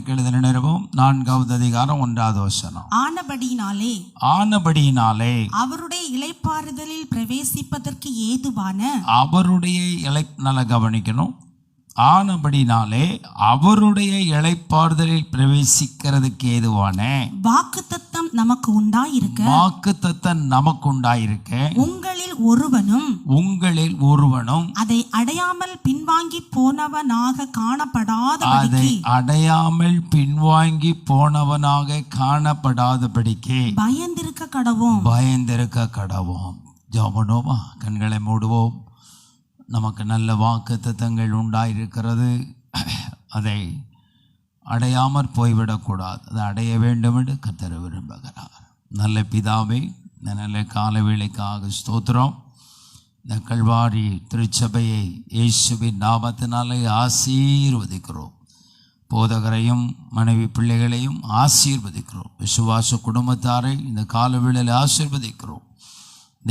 ரோமருக்கு எழுதின நிருபம் 4வது அதிகாரம் 1வது வசனம். ஆனபடியினாலே அவருடைய இளைப்பாறுதலில் பிரவேசிப்பதற்கு ஏதுவான நல்லா கவனிக்கணும். ஆனபடினாலே அவருடைய இளைப்பாறுதலில் பிரவேசிக்கிறதுக்கு ஏதுவான வாக்குத்தத்தம் நமக்கு உண்டாயிருக்க உங்களில் ஒருவனும் அதை அடையாமல் பின்வாங்கி போனவனாக காணப்படாதபடிக்கு பயந்திருக்க கடவோம். ஜெபமோமா, கண்களை மூடுவோம். நமக்கு நல்ல வாக்குத்தத்தங்கள் உண்டாயிருக்கிறது. அதை அடையாமற் போய்விடக்கூடாது. அதை அடைய வேண்டும் என்று கர்த்தர் விரும்புகிறார். நல்ல பிதாவே, இந்த நல்ல கால வேளைக்காக ஸ்தோத்திரம். இந்த கல்வாரி திருச்சபையை இயேசுவின் நாமத்தினாலே ஆசீர்வதிக்கிறோம். போதகரையும் மனைவி பிள்ளைகளையும் ஆசீர்வதிக்கிறோம். விசுவாச குடும்பத்தாரை இந்த கால வேளையில் ஆசீர்வதிக்கிறோம்.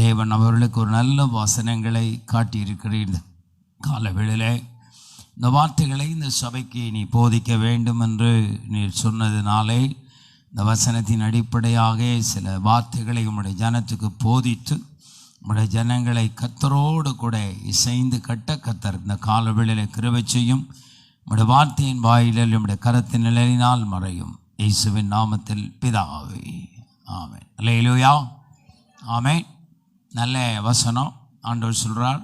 தேவன் அவர்களுக்கு ஒரு நல்ல வசனங்களை காட்டியிருக்கிறீர். இந்த காலவேளையிலே இந்த வார்த்தைகளை இந்த சபைக்கு நீ போதிக்க வேண்டும் என்று நீர் சொன்னதினாலே இந்த வசனத்தின் அடிப்படையாக சில வார்த்தைகளை உம்முடைய ஜனத்துக்கு போதித்து உம்முடைய ஜனங்களை கர்த்தரோடு கூட இசைந்து கட்ட கர்த்தர் இந்த காலவேளையிலே கிருபை செய்யும். உம்முடைய வார்த்தையின் வாயிலில் உம்முடைய கரத்தின் நிலையினால் மறையும். இயேசுவின் நாமத்தில் பிதாவே, ஆமென். அல்லேலூயா, ஆமென். நல்ல வசனம். ஆண்டவர் சொல்றார்,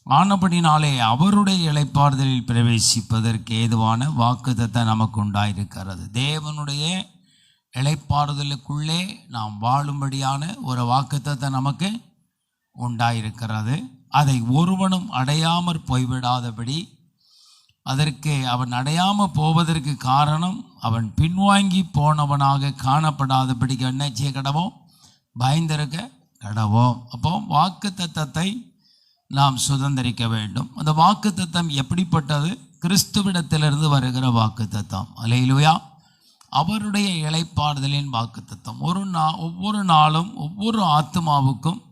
ஆனபடினாலே அவருடைய இளைப்பாறுதலில் பிரவேசிப்பதற்கு ஏதுவான வாக்குத்தத்தம் நமக்கு உண்டாயிருக்கிறது. தேவனுடைய இளைப்பாறுதலுக்குள்ளே நாம் வாழும்படியான ஒரு வாக்குத்தத்தம் நமக்கு உண்டாயிருக்கிறது. அதை ஒருவனும் அடையாமற் போய்விடாதபடி, அதற்கு அவன் அடையாமல் போவதற்கு காரணம் அவன் பின்வாங்கி போனவனாக காணப்படாதபடிக்கு என்ன செய்ய கடவோம்? பயந்திருக்க கடவோம். அப்போ வாக்குத்தத்தத்தை நாம் சுதந்திரிக்க வேண்டும். அந்த வாக்குத்தத்தம் எப்படிப்பட்டது? கிறிஸ்துவிடத்திலிருந்து வருகிற வாக்குத்தத்தம். அல்லேலூயா. அவருடைய இளைப்பாறுதலின் வாக்குத்தத்தம். ஒவ்வொரு நாளும் ஒவ்வொரு ஆத்மாவுக்கும்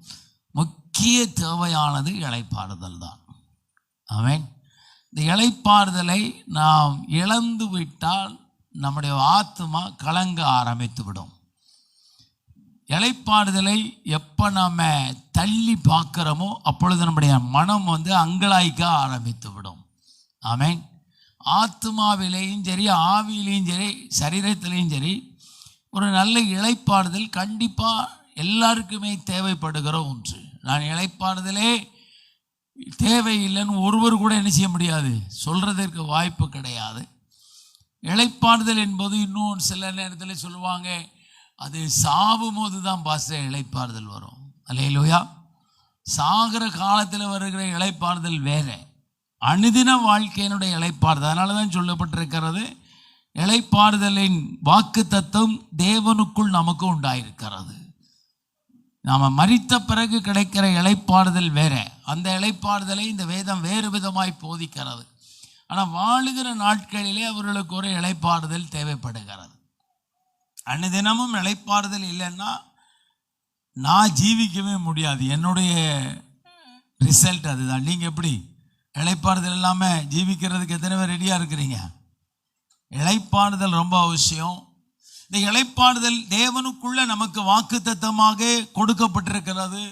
முக்கிய தேவையானது இளைப்பாறுதல் தான். ஆமென். இந்த இளைப்பாறுதலை நாம் இழந்து விட்டால் நம்முடைய ஆத்மா கலங்க ஆரம்பித்து விடும். இளைப்பாறுதலை எப்போ நம்ம தள்ளி பார்க்குறோமோ அப்பொழுது நம்முடைய மனம் அங்கலாய்க்க ஆரம்பித்து விடும். ஆமென். ஆத்மாவிலேயும் சரி, ஆவியிலையும் சரி, சரீரத்திலையும் சரி, ஒரு நல்ல இளைப்பாறுதல் கண்டிப்பாக எல்லாருக்குமே தேவைப்படுகிற ஒன்று. நான் இளைப்பாறுதலே தேவையில்லைன்னு ஒருவர் கூட என்ன செய்ய முடியாது, சொல்கிறதற்கு வாய்ப்பு கிடையாது. இளைப்பாறுதல் என்பது இன்னும் சில நேரத்தில் சொல்லுவாங்க, அது சாவும் போது தான் இளைப்பாறுதல் வரும். அல்லேலூயா. சாகிற காலத்தில் வருகிற இளைப்பாறுதல் வேற, அனுதின வாழ்க்கையினுடைய இளைப்பாறுதல். அதனால தான் சொல்லப்பட்டிருக்கிறது, இளைப்பாறுதலின் வாக்குத்தத்தம் தேவனுக்குள் நமக்கு உண்டாயிருக்கிறது. நாம் மரித்த பிறகு கிடைக்கிற இளைப்பாறுதல் வேற. அந்த இளைப்பாறுதலை இந்த வேதம் வேறு விதமாய் போதிக்கிறது. ஆனால் வாழுகிற நாட்களிலே அவர்களுக்கு ஒரு இளைப்பாறுதல் தேவைப்படுகிறது. அன்னிதினமும் இளைப்பாறுதல் இல்லைன்னா நான் ஜீவிக்கவே முடியாது. என்னுடைய ரிசல்ட் அதுதான். நீங்கள் எப்படி இளைப்பாறுதல் இல்லாமல் ஜீவிக்கிறதுக்கு எத்தனை பேர் ரெடியாக இருக்கிறீங்க? இளைப்பாறுதல் ரொம்ப அவசியம். இந்த இளைப்பாறுதல் தேவனுக்குள்ள நமக்கு வாக்குத்தத்தமாக கொடுக்கப்பட்டிருக்கிறது.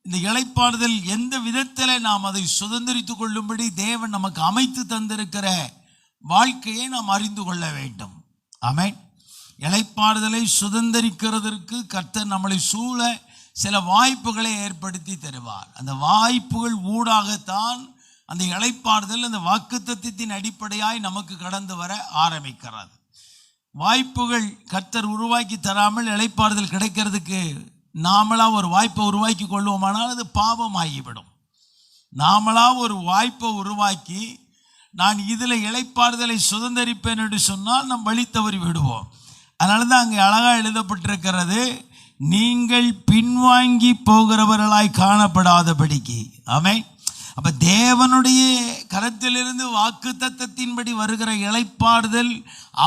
இந்த இளைப்பாறுதல் எந்த விதத்தில் நாம் அதை சுதந்திரித்து கொள்ளும்படி தேவன் நமக்கு அமைத்து தந்திருக்கிற வாழ்க்கையை நாம் அறிந்து கொள்ள வேண்டும். ஆமென். இளைப்பாறுதலை சுதந்திரிக்கிறதற்கு கர்த்தர் நம்மளை சூழ சில வாய்ப்புகளை ஏற்படுத்தி தருவார். அந்த வாய்ப்புகள் ஊடாகத்தான் அந்த இளைப்பாறுதல் அந்த வாக்குத்தத்தத்தின் அடிப்படையாய் நமக்கு கடந்து வர ஆரம்பிக்கிறது. வாய்ப்புகள் கர்த்தர் உருவாக்கி தராமல் இளைப்பாறுதல் கிடைக்கிறதுக்கு நாமளா ஒரு வாய்ப்பை உருவாக்கி கொள்வோமானால் அது பாவம் ஆகிவிடும். நாமளா ஒரு வாய்ப்பை உருவாக்கி நான் இதில் இளைப்பாறுதலை சுதந்திரிப்பேன் என்று சொன்னால் நாம் வழி தவறி விடுவோம். அதனால தான் அங்கே அழகாக எழுதப்பட்டிருக்கிறது, நீங்கள் பின்வாங்கி போகிறவர்களாய் காணப்படாதபடிக்கு. ஆமென். அப்போ தேவனுடைய கரத்திலிருந்து வாக்குத்தத்தத்தின்படி வருகிற இளைப்பாறுதல்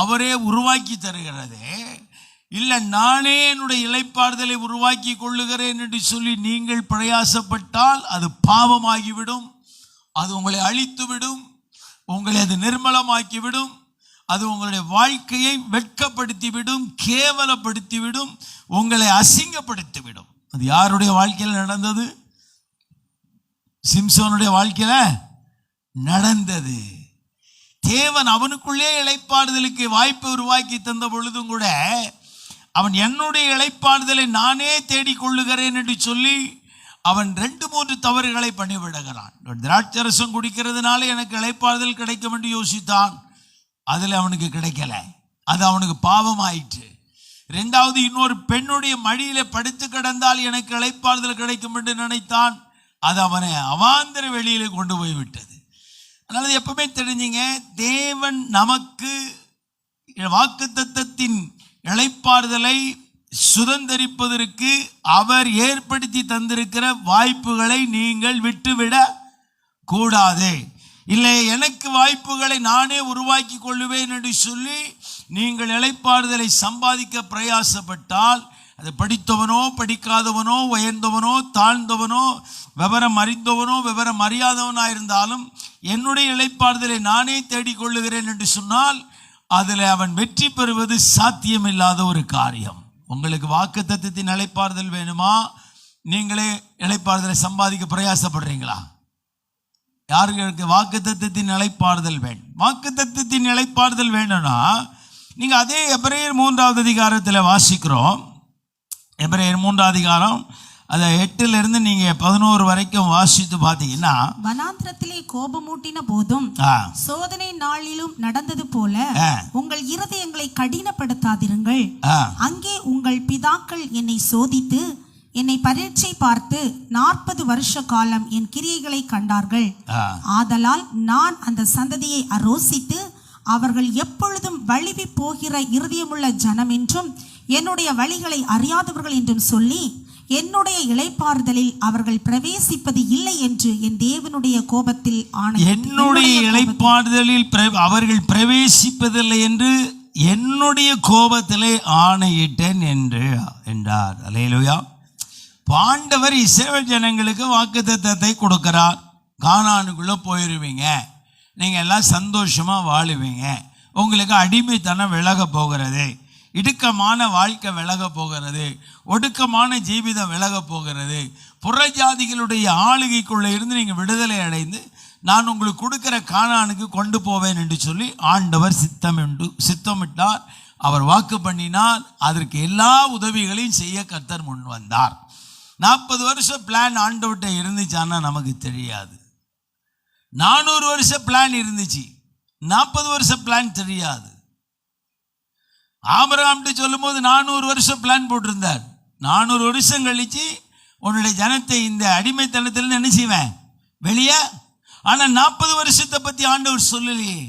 அவரே உருவாக்கி தருகிறது. இல்லை நானே என்னுடைய இளைப்பாறுதலை உருவாக்கி கொள்ளுகிறேன் என்று சொல்லி நீங்கள் பிரயாசப்பட்டால் அது பாவமாகிவிடும். அது உங்களை அழித்துவிடும், உங்களை அது நிர்மலமாக்கிவிடும். அது உங்களுடைய வாழ்க்கையை வெட்கப்படுத்திவிடும், கேவலப்படுத்திவிடும், உங்களை அசிங்கப்படுத்திவிடும். அது யாருடைய வாழ்க்கையில் நடந்தது? சிம்சோனுடைய வாழ்க்கையில நடந்தது. தேவன் அவனுக்குள்ளே இளைப்பாறுதலுக்கு வாய்ப்பை உருவாக்கி தந்த பொழுதும் கூட அவன் என்னுடைய இளைப்பாறுதலை நானே தேடிக்கொள்ளுகிறேன் என்று சொல்லி அவன் 2-3 தவறுகளை பண்ணிவிடுகிறான். திராட்சரசம் குடிக்கிறதுனால எனக்கு இளைப்பாறுதல் கிடைக்கும் என்று யோசித்தான். அதில் அவனுக்கு கிடைக்கல, அது அவனுக்கு பாவம் ஆயிற்று. 2வது, இன்னொரு பெண்ணுடைய மடியில படுத்து கிடந்தால் எனக்கு இளைப்பாறுதல் கிடைக்கும் என்று நினைத்தான். அது அவனை அவாந்தர வெளியில கொண்டு போய் விட்டது. அதனால எப்பவுமே தெரிஞ்சுங்க, தேவன் நமக்கு வாக்குத்தத்தத்தின் இளைப்பாறுதலை சுதந்தரிப்பதற்கு அவர் ஏற்படுத்தி தந்திருக்கிற வாய்ப்புகளை நீங்கள் விட்டுவிட கூடாது. இல்லை, எனக்கு வாய்ப்புகளை நானே உருவாக்கி கொள்ளுவேன் என்று சொல்லி நீங்கள் இளைப்பாறுதலை சம்பாதிக்க பிரயாசப்பட்டால், அது படித்தவனோ படிக்காதவனோ, உயர்ந்தவனோ தாழ்ந்தவனோ, விவரம் அறிந்தவனோ விவரம் அறியாதவனா இருந்தாலும் என்னுடைய இளைப்பாறுதலை நானே தேடிக்கொள்ளுகிறேன் என்று சொன்னால் அதில் அவன் வெற்றி பெறுவது சாத்தியமில்லாத ஒரு காரியம். உங்களுக்கு வாக்குத்தத்தத்தின் இளைப்பாறுதல் வேணுமா? நீங்களே இளைப்பாறுதலை சம்பாதிக்க பிரயாசப்படுறீங்களா? யாருக்கு வாக்குத்தத்தத்தின் இளைப்பாறுதல் வேண்டும்? வாக்குத்தத்தத்தின் இளைப்பாறுதல் வேணும்னா நீங்க அதே எபிரேயர் 3வது அதிகாரத்தில் வாசிக்கிறோம். எபிரேயர் 3வது அதிகாரம் அதை 8லிருந்து நீங்க 11 வரைக்கும் வாசித்து பார்த்தீங்கன்னா, வனாந்திரத்திலே கோபமூட்டின போதும் சோதனை நாளிலும் நடந்தது போல உங்கள் இருதயங்களை கடினப்படுத்தாதிருங்கள். அங்கே உங்கள் பிதாக்கள் என்னை சோதித்து என்னை பரீட்சை பார்த்து 40 வருஷ காலம் என் கிரியைகளை கண்டார்கள். ஆதலால் நான் அந்த சந்ததியை அரோசித்து அவர்கள் எப்பொழுதும் வழுவி போகிற இருதயமுள்ள ஜனம் என்றும் என்னுடைய வழிகளை அறியாதவர்கள் என்றும் சொல்லி என்னுடைய இளைப்பாறுதலில் அவர்கள் பிரவேசிப்பது இல்லை என்று என் தேவனுடைய கோபத்தில் என்னுடைய இளைப்பாறுதலில் அவர்கள் பிரவேசிப்பதில்லை என்று என்னுடைய கோபத்திலே ஆணையிட்டேன் என்றார். அல்லேலூயா. ஆண்டவர் இஸ்ரவேல் ஜனங்களுக்கு வாக்குத்தத்தத்தை கொடுக்கிறார். கானானுக்குள்ள போயிருவீங்க, நீங்க எல்லாம் சந்தோஷமா வாழுவீங்க, உங்களுக்கு அடிமைத்தனம் விலக போகிறது, இடுக்கமான வாழ்க்கை விலக போகிறது, ஒடுக்கமான ஜீவிதம் விலக போகிறது, புறஜாதிகளுடைய ஆளுகைக்குள்ள இருந்து நீங்க விடுதலை அடைந்து நான் உங்களுக்கு கொடுக்கிற கானானுக்கு கொண்டு போவேன் என்று சொல்லி ஆண்டவர் சித்தமிட்டார். அவர் வாக்கு பண்ணினார். அதற்கு எல்லா உதவிகளையும் செய்ய கர்த்தர் முன் வந்தார். 40 வருஷம் பிளான் ஆண்டவர்கிட்ட இருந்துச்சான்னா நமக்கு தெரியாது. 400 வருஷ பிளான் இருந்துச்சு, 40 வருஷ பிளான் தெரியாது. ஆபிரகாம்கிட்ட சொல்லும் போது 400 வருஷம் பிளான் போட்டிருந்தார். 400 வருஷம் கழிச்சு உன்னுடைய ஜனத்தை இந்த அடிமைத்தனத்தில் என்ன செய்வேன் வெளியே. ஆனா 40 வருஷத்தை பத்தி ஆண்டவர் சொல்லலையே.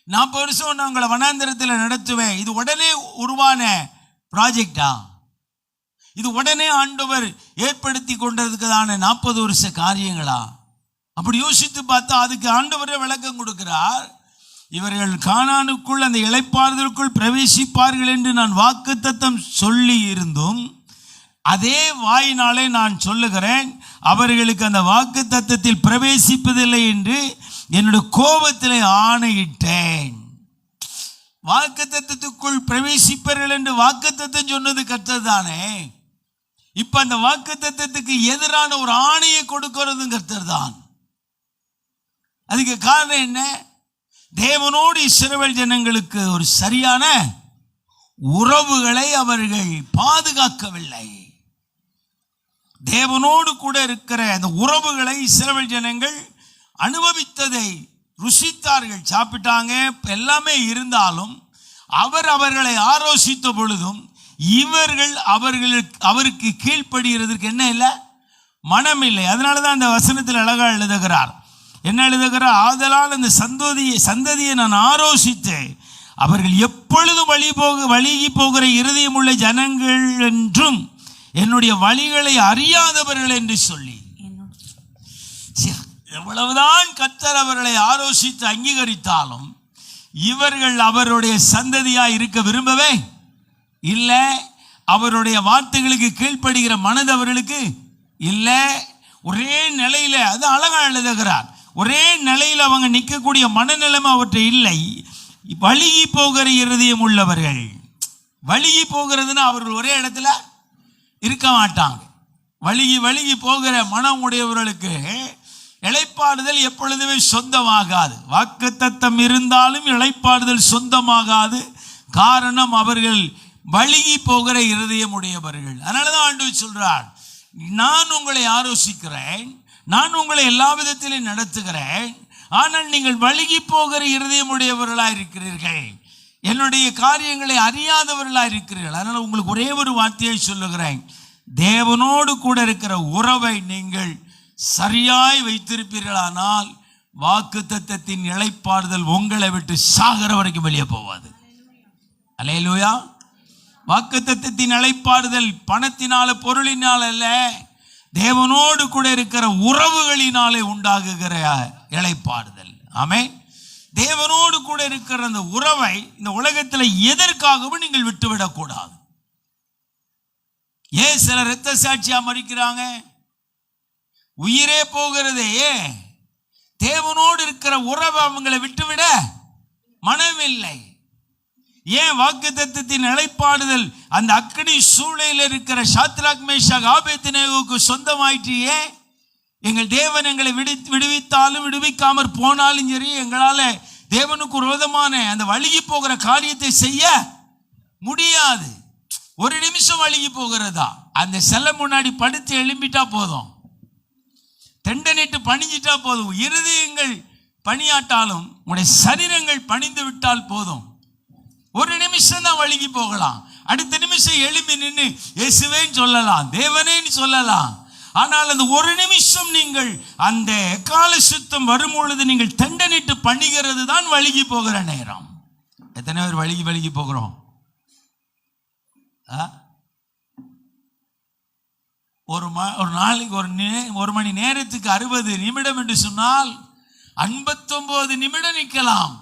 40 வருஷம் நான் உங்களை வனாந்திரத்தில் நடத்துவேன். இது உடனே உருவான ப்ராஜெக்டா? இது உடனே ஆண்டவர் ஏற்படுத்தி கொண்டதுக்குதான 40 வருஷ காரியங்களா? அப்படி யோசித்து பார்த்தா அதுக்கு ஆண்டவரே விளக்கம் கொடுக்கிறார். இவர்கள் கானானுக்குள் அந்த இளைப்பாறுதலுக்குள் பிரவேசிப்பார்கள் என்று நான் வாக்குத்தத்தம் சொல்லி இருந்தும் அதே வாயினாலே நான் சொல்லுகிறேன், அவர்களுக்கு அந்த வாக்குத்தத்தத்தில் பிரவேசிப்பதில்லை என்று என்னுடைய கோபத்திலே ஆணையிட்டேன். வாக்குத்தத்தத்துக்குள் பிரவேசிப்பார்கள் என்று வாக்குத்தத்தம் சொன்னது கர்த்தர் தானே. இப்ப அந்த வாக்குத்தத்தத்துக்கு எதிரான ஒரு ஆணையை கொடுக்கிறதும் கர்த்தர் தான். அதுக்கு காரணம் என்ன? தேவனோடு இஸ்ரவேல் ஜனங்களுக்கு ஒரு சரியான உறவுகளை அவர்கள் பாதுகாக்கவில்லை. தேவனோடு கூட இருக்கிற அந்த உறவுகளை இஸ்ரவேல் ஜனங்கள் அனுபவித்ததை ருசித்தார்கள், சாப்பிட்டாங்க, எல்லாமே இருந்தாலும் அவர்களை ஆலோசித்த பொழுதும் இவர்கள் அவருக்கு கீழ்ப்படுகிறதுக்கு என்ன இல்லை, மனம் இல்லை. அதனாலதான் அந்த வசனத்தில் அழகா எழுதுகிறார். என்ன எழுதுகிறார்? ஆதலால் அந்த சந்ததியை நான் ஆலோசித்தேன், அவர்கள் எப்பொழுதும் வழிகி போகிற இருதயம் உள்ள ஜனங்கள் என்றும் என்னுடைய வழிகளை அறியாதவர்கள் என்று சொல்லி. எவ்வளவுதான் கர்த்தர் அவர்களை ஆலோசித்து அங்கீகரித்தாலும் இவர்கள் அவருடைய சந்ததியாய் இருக்க விரும்பவே இல்லை. அவருடைய வார்த்தைகளுக்கு கீழ்ப்படுகிற மனது அவர்களுக்கு இல்லை. ஒரே நிலையில, அது அழகா எழுதுகிறார், ஒரே நிலையில் அவங்க நிற்கக்கூடிய மனநிலைமை அவற்றை இல்லை. வழுகி போகிற இருதயம் உள்ளவர்கள். வழுகி போகிறதுன்னா அவர்கள் ஒரே இடத்துல இருக்க மாட்டாங்க. வழுகி போகிற மனம் உடையவர்களுக்கு இளைப்பாறுதல் எப்பொழுதுமே சொந்தமாகாது. வாக்குத்தத்தம் இருந்தாலும் இளைப்பாறுதல் சொந்தமாகாது. காரணம், அவர்கள் வழுகி போகிற இருதயம் உடையவர்கள். அதனாலதான் ஆண்டவர் சொல்றார், நான் உங்களை ஆலோசிக்கிறேன், நான் உங்களை எல்லா விதத்திலும் நடத்துகிறேன், ஆனால் நீங்கள் வழுகி போகிற இருதயம் உடையவர்களாக இருக்கிறீர்கள், என்னுடைய காரியங்களை அறியாதவர்களாக இருக்கிறீர்கள். அதனால உங்களுக்கு ஒரே ஒரு வார்த்தையை சொல்லுகிறேன், தேவனோடு கூட இருக்கிற உறவை நீங்கள் சரியாய் வைத்திருப்பீர்களானால் வாக்குத்தத்தத்தின் இளைப்பாறுதல் உங்களை விட்டு சாகர வரைக்கும் வெளியே போவாது. அல்லேலூயா. வாக்குத்தத்தத்தின் இளைப்பாறுதல் பணத்தினால பொருளினால் அல்ல, தேவனோடு கூட இருக்கிற உறவுகளினாலே உண்டாகுகிற இளைப்பாறுதல். ஆமென். தேவனோடு கூட இருக்கிற அந்த உறவை இந்த உலகத்தில் எதற்காகவும் நீங்கள் விட்டுவிடக்கூடாது. ஏன் சில இரத்த சாட்சியா மரிக்கிறாங்க? உயிரே போகிறதே தேவனோடு இருக்கிற உறவை அவங்களை விட்டுவிட மனமில்லை. ஏன்? வாக்குத்தத்தத்தின் இளைப்பாறுதல் அந்த அக்கினி சூளையில் இருக்கிற சாத்ராக் மேஷாக் ஆபேத்நேகோவுக்கு சொந்தமாயிற்று. ஏன்? எங்கள் தேவன் எங்களை விடுவித்தாலும் விடுவிக்காமற் போனாலும் சரி, எங்களால தேவனுக்கு விரோதமான அந்த வழுகி போகிற காரியத்தை செய்ய முடியாது. ஒரு நிமிஷம் வழுகி போகிறதா? அந்த செல்ல முன்னாடி படுத்து எழும்பிட்டா போதும், தெண்டனிட்டு பணிஞ்சிட்டா போதும். இருதயங்கள் பணியாட்டாலும் உங்களுடைய சரீரங்கள் பணிந்து விட்டால் போதும். ஒரு நிமிஷம் தான் வழுகி போகலாம், அடுத்த நிமிஷம் எழும்பி நின்று இயேசுவேன்னு சொல்லலாம், தேவனேன்னு சொல்லலாம். ஆனால் அந்த ஒரு நிமிஷம் நீங்கள் அந்த எக்கால சுத்தம் வரும் பொழுது நீங்கள் தெண்டனிட்டு பணிகிறது தான் வழுகி போகிற நேரம். எத்தனை பேர் வழுகி போகிறோம்? ஒரு நாளைக்கு ஒரு மணி நேரத்துக்கு 60 நிமிடம் என்று சொன்னால் 59 நிமிடம் நிற்கலாம்.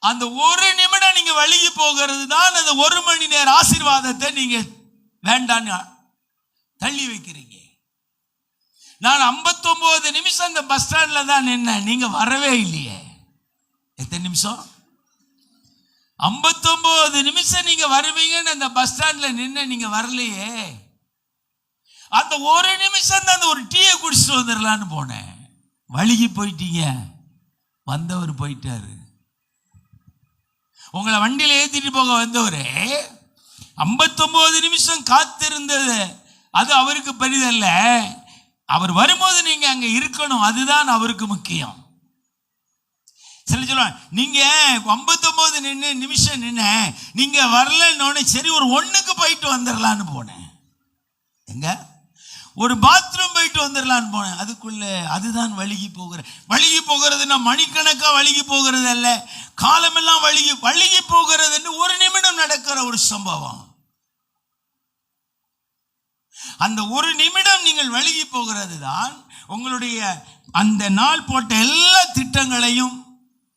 அந்த ஒரு நிமிடம் நீங்க வழுகி போகிறது தான் அந்த ஒரு மணி நேர ஆசீர்வாதத்தை நீங்க வேண்டான்னு தள்ளி வைக்கிறீங்க. நான் 59 நிமிஷம் அந்த பஸ் ஸ்டாண்ட்ல தான் நின்னேன், நீங்க வரவே இல்லையே. எத்தனை நிமிஷம்? 59 நிமிஷம் நீங்க வருவீங்கன்னு அந்த பஸ் ஸ்டாண்ட்ல நின்ன, நீங்க வரலையே. அந்த ஒரு நிமிஷம் தான் அந்த ஒரு டீயை குடிச்சிட்டு வந்துடலான்னு போனேன். வழுகி போயிட்டீங்க, வந்தவர் போயிட்டாரு. உங்களை வண்டியில ஏத்திட்டு போக வந்தவரே 59 நிமிஷம் காத்திருந்தது அது அவருக்கு பெரிதல்ல. அவர் வரும்போது நீங்க அங்க இருக்கணும், அதுதான் அவருக்கு முக்கியம். சரி சொல்லுவாங்க, நீங்க 59 நிமிஷம் நின்ன, நீங்க வரலன்னு சரி ஒரு ஒண்ணுக்கு போயிட்டு வந்துடலான்னு போனேன். எங்க? ஒரு பாத்ரூம் போயிட்டு வந்துடலான்னு போனேன். அதுக்குள்ள அதுதான் வழுகி போகிறதுனா மணிக்கணக்கா வழுகி போகிறது அல்ல, காலமெல்லாம் வழுகி போகிறது என்று ஒரு நிமிடம் நடக்கிற ஒரு சம்பவம். அந்த ஒரு நிமிடம் நீங்கள் வழுகி போகிறது தான் உங்களுடைய அந்த நாள் போட்ட எல்லா திட்டங்களையும்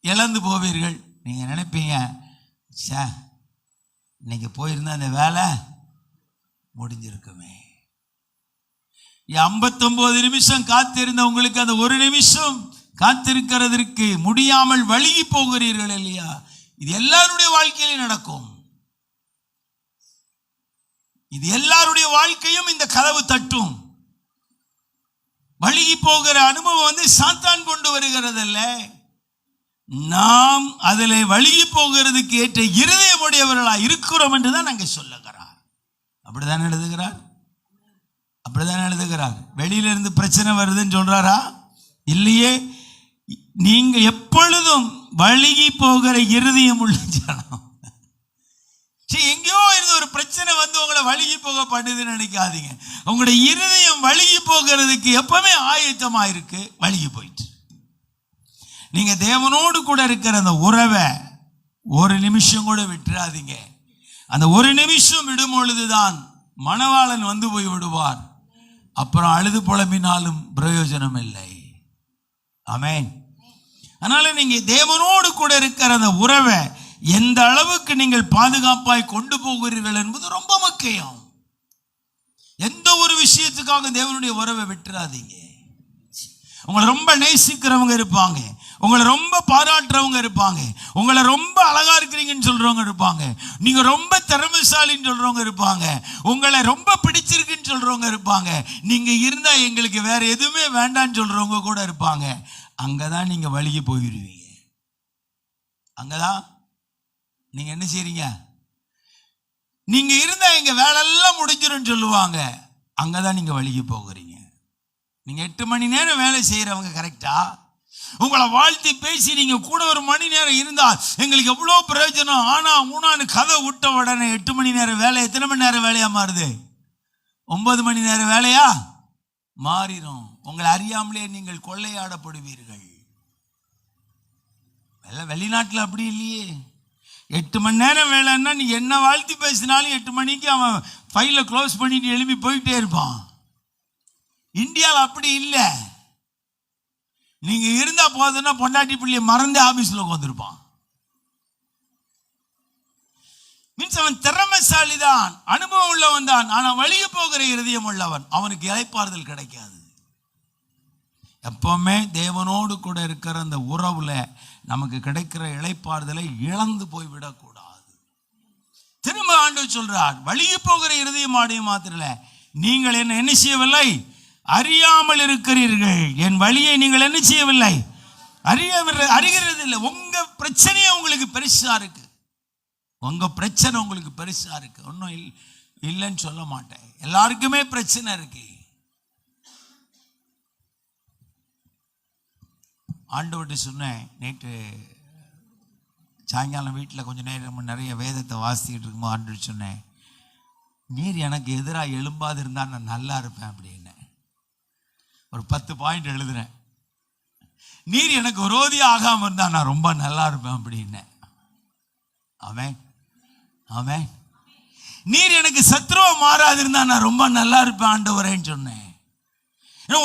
இழந்து போவீர்கள். நீங்க நினைப்பீங்க, இன்னைக்கு போயிருந்தா அந்த வேலை முடிஞ்சிருக்குமே. 59 நிமிஷம் காத்திருந்த உங்களுக்கு அந்த ஒரு நிமிஷம் காத்திருக்கிறதற்கு முடியாமல் வழுகி போகிறீர்கள் இல்லையா? இது எல்லாருடைய வாழ்க்கையிலும் நடக்கும். இது எல்லாருடைய வாழ்க்கையும் இந்த கதவு தட்டும். வழுகி போகிற அனுபவம் சாத்தான் கொண்டு வருகிறதல்ல, நாம் அதில் வழுகி போகிறதுக்கு ஏற்ற இருதயமுடையவர்களா இருக்கிறோம் என்றுதான் அங்கே சொல்லுகிறார். அப்படிதான் எழுதுகிறார். வெளியிலிருந்து பிரச்சனை வருதுன்னு சொல்றாரா? இல்லையே. நீங்க எப்பொழுதும் வழுகி போகிற இருதயம் உள்ள ஜனம். எங்கேயோ இருந்து ஒரு பிரச்சனை உங்களை வழுகி போக பண்ணுதுன்னு நினைக்காதீங்க. உங்களுடைய இருதயம் வழுகி போகிறதுக்கு எப்பவுமே ஆயத்தமா இருக்கு, வழுகி போயிட்டு. நீங்க தேவனோடு கூட இருக்கிற அந்த உறவை ஒரு நிமிஷம் கூட விட்டுறாதீங்க. அந்த ஒரு நிமிஷம் விடும் பொழுதுதான் மணவாளன் வந்து போய் விடுவார். அப்புறம் அழுது புலம்பினாலும் பிரயோஜனம் இல்லை. ஆமென். அதனால நீங்க தேவனோடு கூட இருக்கிற அந்த உறவை எந்த அளவுக்கு நீங்கள் பாதுகாப்பாய் கொண்டு போகிறீர்கள் என்பது ரொம்ப முக்கியம். எந்த ஒரு விஷயத்துக்காக தேவனுடைய உறவை விட்டுறாதீங்க. உங்களை ரொம்ப நேசிக்கிறவங்க இருப்பாங்க, உங்களை ரொம்ப பாராட்டுறவங்க இருப்பாங்க, உங்களை ரொம்ப அழகா இருக்கிறீங்கன்னு சொல்றவங்க இருப்பாங்க, நீங்க ரொம்ப திறமைசாலின்னு சொல்றவங்க இருப்பாங்க, உங்களை ரொம்ப பிடிச்சிருக்குன்னு சொல்றவங்க இருப்பாங்க, நீங்க இருந்தா எங்களுக்கு வேற எதுவுமே வேண்டான்னு சொல்றவங்க கூட இருப்பாங்க. அங்கதான் நீங்க வழிகி போயிடுவீங்க. அங்கதான் நீங்க என்ன செய்றீங்க? நீங்க இருந்தா எங்க வேலையெல்லாம் முடிஞ்சிடும் சொல்லுவாங்க. அங்கதான் நீங்க வழிகி போகிறீங்க. நீங்க 8 மணி நேரம் வேலை செய்யறவங்க கரெக்டா? உங்களை வாழ்த்தி பேசி நீங்க கூட 1 மணி நேரம் இருந்தா எங்களுக்கு எவ்வளவு பிரயோஜனம். ஆனா ஊனான்னு கதை விட்ட உடனே 8 மணி நேரம் வேலை எத்தனை மணி நேரம் வேலையா மாறுது? 9 மணி நேரம் வேலையா மாறிடும். உங்களை அறியாமலே நீங்கள் கொள்ளையாடப்படுவீர்கள். வெளிநாட்டில் அப்படி இல்லையே. 8 மணி நேரம் வேலைன்னா நீ என்ன வாழ்த்தி பேசினாலும் 8 மணிக்கு அவன் ஃபைலை க்ளோஸ் பண்ணிட்டு எழுப்பி போயிட்டே இருப்பான். இந்தியாவில் அப்படி இல்லை. நீங்க இருந்தா போதுன்னா பொண்டாட்டி பிள்ளைய மறந்து ஆபீஸ்ல உட்காந்துருப்பான். மீன்ஸ் அவன் திறமைசாலி தான், அனுபவம் உள்ளவன் தான். ஆனா வழிய போகிற இருதயம் உள்ளவன், அவனுக்கு இளைப்பாறுதல் கிடைக்காது. எப்பவுமே தேவனோடு கூட இருக்கிற அந்த உறவுல நமக்கு கிடைக்கிற இளைப்பாறுதலை இழந்து போய் விடக்கூடாது. திரும்ப ஆண்டவர் சொல்றார், வழிய போகிற இருதயம் ஆடையும் மாத்திரல, நீங்கள் என்ன செய்யவில்லை, அறியாமல் இருக்கிறீர்கள். என் வழியை நீங்கள் என்ன செய்யவில்லை, அறிகிறது இல்லை. உங்க பிரச்சனையே உங்களுக்கு பெருசா இருக்கு. உங்க பிரச்சனை உங்களுக்கு பெருசா இருக்கு. ஒன்றும் இல்லைன்னு சொல்ல மாட்டேன். எல்லாருக்குமே பிரச்சனை இருக்கு. ஆண்டவர்கிட்ட சொன்னேன், நேற்று சாயங்காலம் வீட்டில் கொஞ்சம் நேரம் நிறைய வேதத்தை வாசிக்கிட்டு இருக்கும்போது ஆண்டவர் சொன்னேன், நீர் எனக்கு எதிராக எழும்பாது இருந்தால் நான் நல்லா இருப்பேன் அப்படின்னு. ஒரு 10 பாயிண்ட் எழுதுறேன். நீர் எனக்கு விரோதி ஆகாம இருந்தா நான் ரொம்ப நல்லா இருப்பேன் அப்படின்னு. ஆமென், ஆமென். நீர் எனக்கு சத்ருவா மாறாது இருந்தா நான் ரொம்ப நல்லா இருப்பேன் ஆண்டவரேன்னு சொன்னேன்.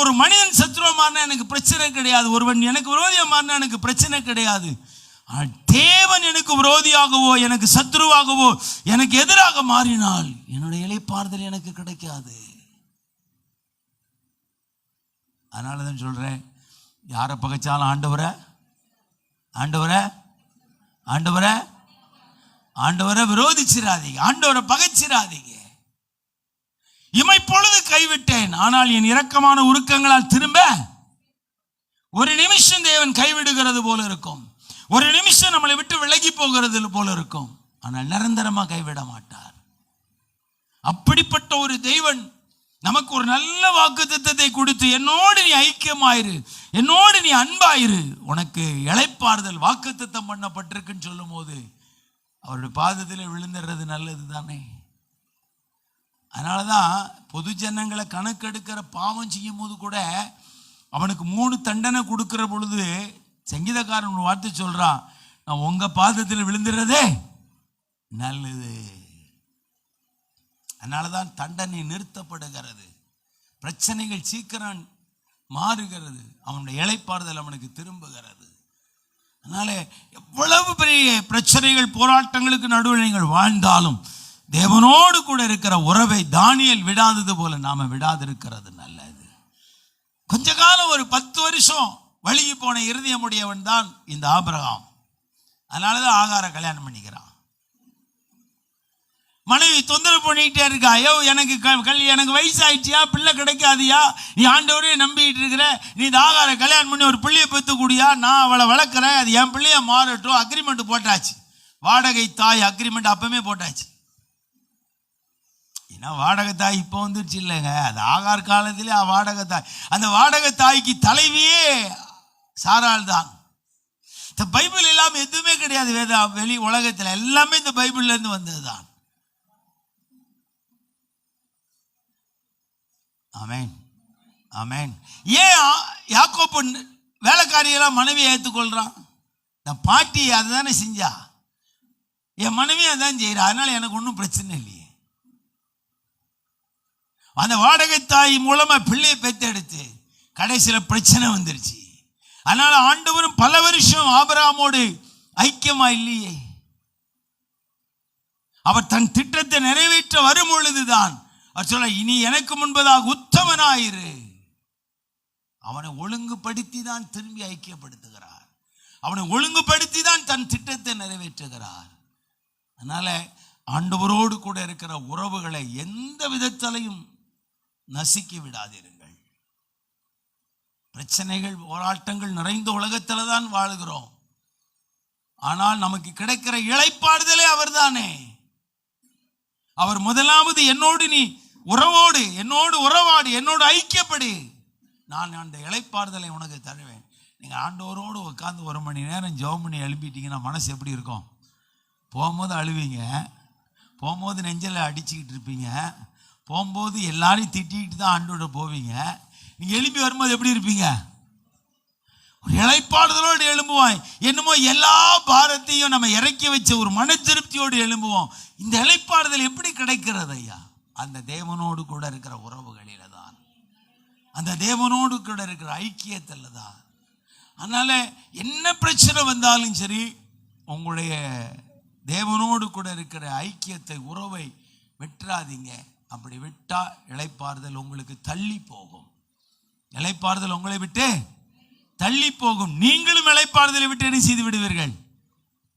ஒரு மனிதன் சத்ருவா மாறினா எனக்கு பிரச்சனை கிடையாது, ஒருவன் எனக்கு விரோதியா மாறினா எனக்கு பிரச்சனை கிடையாது. தேவன் எனக்கு விரோதியாகவோ எனக்கு சத்ருவாகவோ எனக்கு எதிராக மாறினால் என்னுடைய இளைப்பாறுதல் எனக்கு கிடைக்காது. அதனாலதான் சொல்றேன், யாரை பகைச்சாலும் ஆண்டவரை ஆண்டவரை ஆண்டவரை ஆண்டவரை விரோதிச்சிடாதீங்க, ஆண்டவரை பகைச்சிடாதீங்க. இமைப்பொழுது கைவிட்டேன், ஆனால் என் இரக்கமான உருக்கங்களால் திரும்ப. ஒரு நிமிஷம் தேவன் கைவிடுகிறது போல இருக்கும், ஒரு நிமிஷம் நம்மளை விட்டு விலகி போகிறது போல இருக்கும், ஆனால் நிரந்தரமா கைவிட மாட்டார். அப்படிப்பட்ட ஒரு தெய்வன் நமக்கு ஒரு நல்ல வாக்குத்தத்தத்தை கொடுத்து, என்னோடு நீ ஐக்கியமாயிரு, என்னோடு நீ அன்பாயிரு, உனக்கு இளைப்பாறுதல் வாக்குத்தத்தம் பண்ணப்பட்டிருக்குன்னு சொல்லும் போது அவருடைய பாதத்தில் விழுந்துடுறது நல்லது தானே. அதனாலதான் பொது ஜனங்களை கணக்கெடுக்கிற பாவம் செய்யும் போது கூட அவனுக்கு 3 தண்டனை கொடுக்கிற பொழுது சங்கீதக்காரன் வார்த்தை சொல்றான், நான் உங்க பாதத்தில் விழுந்துடுறதே நல்லது. அதனாலதான் தண்டனை நிறுத்தப்படுகிறது, பிரச்சனைகள் சீக்கிரம் மாறுகிறது, அவனுடைய இளைப்பாறுதல் அவனுக்கு திரும்புகிறது. அதனால எவ்வளவு பெரிய பிரச்சனைகள் போராட்டங்களுக்கு நடுவில் நீங்கள் வாழ்ந்தாலும் தேவனோடு கூட இருக்கிற உறவை தானியேல் விடாதது போல நாம விடாதிருக்கிறது நல்லது. கொஞ்ச காலம் ஒரு 10 வருஷம் வழிகி போன இருதயமுடையவன் தான் இந்த ஆபிரகாம். அதனாலதான் ஆகார கல்யாணம் பண்ணிக்கிறான். மனைவி தொந்தரவு பண்ணிக்கிட்டே இருக்கா, ஐயோ எனக்கு வயசு ஆயிடுச்சியா, பிள்ளை கிடைக்காதியா, நீ ஆண்டவரே நம்பிட்டு இருக்கிற, நீ இந்த ஆகார கல்யாணம் பண்ணி ஒரு பிள்ளையை பெற்று கூடியா, நான் அவளை வளர்க்குறேன், அது என் பிள்ளைய மாறட்டும். அக்ரிமெண்ட் போட்டாச்சு, வாடகை தாய் அக்ரிமெண்ட் அப்பவே போட்டாச்சு. ஏன்னா வாடகை தாய் இப்போ வந்துருச்சு இல்லைங்க, அது ஆகார் காலத்திலே வாடகை தாய். அந்த வாடகை தாய்க்கு தலைவியே சாராள் தான். இந்த பைபிள் இல்லாமல் எதுவுமே கிடையாது. வெளி உலகத்தில் எல்லாமே இந்த பைபிள்ல இருந்து வந்தது தான். ஆமென், ஆமென். ஏன் யாக்கோப்பு வேலைக்காரியெல்லாம் மனைவியை ஏற்றுக்கொள்றான்? என் பாட்டி அதுதானே செஞ்சா, என் மனைவி அதான் செய்யறா, அதனால எனக்கு ஒன்றும் பிரச்சனை இல்லையே. அந்த வாடகை தாய் மூலமா பிள்ளையை பெத்தெடுத்து கடைசியில் பிரச்சனை வந்துருச்சு. அதனால ஆண்டவரும் பல வருஷம் ஆபிரகாமோடு ஐக்கியமா இல்லையே. அவர் தன் திட்டத்தை நிறைவேற்ற வரும் பொழுதுதான் அவர் சொல்ல, இனி எனக்கு முன்பதாக உத்தமனாயிரு. அவனை ஒழுங்குபடுத்தி தான் திரும்பி ஐக்கியப்படுத்துகிறார். அவனை ஒழுங்குபடுத்தி தான் தன் திட்டத்தை நிறைவேற்றுகிறார். அதனால ஆண்டவரோடு கூட இருக்கிற உறவுகளை எந்த விதத்திலையும் நசுக்கி விடாதீர்கள். பிரச்சனைகள் போராட்டங்கள் நிறைந்த உலகத்துல தான் வாழுகிறோம். ஆனால் நமக்கு கிடைக்கிற இளைப்பாறுதலே அவர்தானே. அவர் முதலாவது என்னோடு நீ உறவோடு, என்னோடு உறவாடு, என்னோடு ஐக்கியப்படு, நான் அந்த இளைப்பாறுதலை உனக்கு தருவேன். நீங்க ஆண்டவரோடு உட்கார்ந்து 1 மணி நேரம் ஜெபம் பண்ணி எழுப்பிட்டீங்கன்னா மனசு எப்படி இருக்கும்? போகும்போது அழுவீங்க, போகும்போது நெஞ்சில் அடிச்சுக்கிட்டு இருப்பீங்க, போகும்போது எல்லாரையும் திட்டிக்கிட்டு தான் ஆண்டோட போவீங்க. நீங்க எழுப்பி வரும்போது எப்படி இருப்பீங்க? ஒரு இளைப்பாறுதலோடு எழும்புவோம். என்னமோ எல்லா பாரத்தையும் நம்ம இறக்கி வச்ச ஒரு மன திருப்தியோடு எழும்புவோம். இந்த இளைப்பாறுதல் எப்படி கிடைக்கிறது ஐயா? அந்த தேவனோடு கூட இருக்கிற உறவுகளில தான், அந்த தேவனோடு கூட இருக்கிற ஐக்கியத்தில் தான். அதனால என்ன பிரச்சனை வந்தாலும் சரி, உங்களுடைய தேவனோடு கூட இருக்கிற ஐக்கியத்தை, உறவை விட்டுறாதீங்க. அப்படி விட்டா இளைப்பாறுதல் உங்களுக்கு தள்ளி போகும். இளைப்பாறுதல் உங்களை விட்டு தள்ளி போகும். நீங்களும் இளைப்பாறுதலை விட்டு என்ன செய்து விடுவீர்கள்?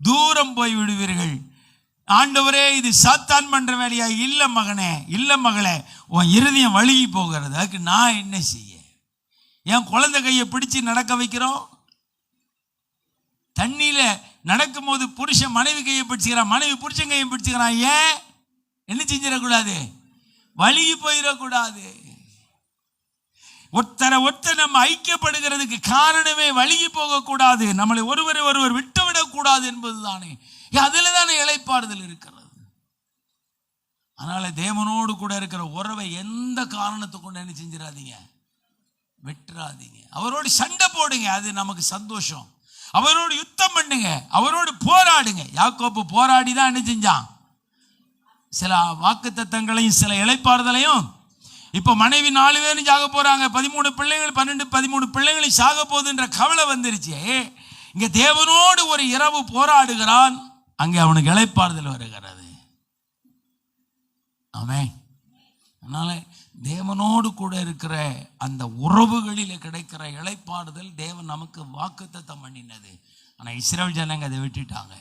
தூரம் போய் விடுவீர்கள். ஆண்டவரே, இது சாத்தான் பண்ற வேலையா? இல்ல மகனே, இல்ல மகளே, உன் இருதயம் வழுகி போகிறது. அதுக்கு நான் என்ன செய்ய? என் குழந்தை கையை பிடிச்சு நடக்க வைக்கிறோம். தண்ணியில நடக்கும் போது புருஷன் மனைவி கையை பிடிச்சுக்கிறான், மனைவி புருஷன் கையை பிடிச்சுக்கிறான். ஏன்? என்ன செஞ்சிடக்கூடாது? வழுகி போயிடக்கூடாது. ஒருத்தர் நம்ம ஐக்கியப்படுகிறதுக்கு காரணமே வழுகி போகக்கூடாது, நம்மளை ஒருவர் விட்டுவிடக் கூடாது என்பதுதானே. அதுல தானே இளைப்பாறுதல் இருக்கிறது. அதனால தேவனோடு கூட இருக்கிற உறவை எந்த காரணத்தை கொண்டு என்ன செஞ்சிடாதீங்க, விட்டுறாதீங்க. அவரோடு சண்டை போடுங்க, அது நமக்கு சந்தோஷம். அவரோடு யுத்தம் பண்ணுங்க, அவரோடு போராடுங்க. யாக்கோபு போராடி தான் என்ன செஞ்சான்? சில வாக்குத்தத்தங்களையும் சில இளைப்பாறுதலையும். இப்ப மனைவி 4 பேரும் சாக போறாங்க, 13 பிள்ளைகள், 13 பிள்ளைகளும் சாக போகுதுன்ற கவலை வந்துருச்சு. இங்க தேவனோடு ஒரு இரவு போராடுகிறான், அங்கே அவனுக்கு இளைப்பாறுதல் வருகிறது. ஆமென். அதனால தேவனோடு கூட இருக்கிற அந்த உறவுகளில் கிடைக்கிற இளைப்பாறுதல் தேவன் நமக்கு வாக்குத்தத்தம் பண்ணினது. ஆனா இஸ்ரவேல் ஜனங்க அதை விட்டுட்டாங்க.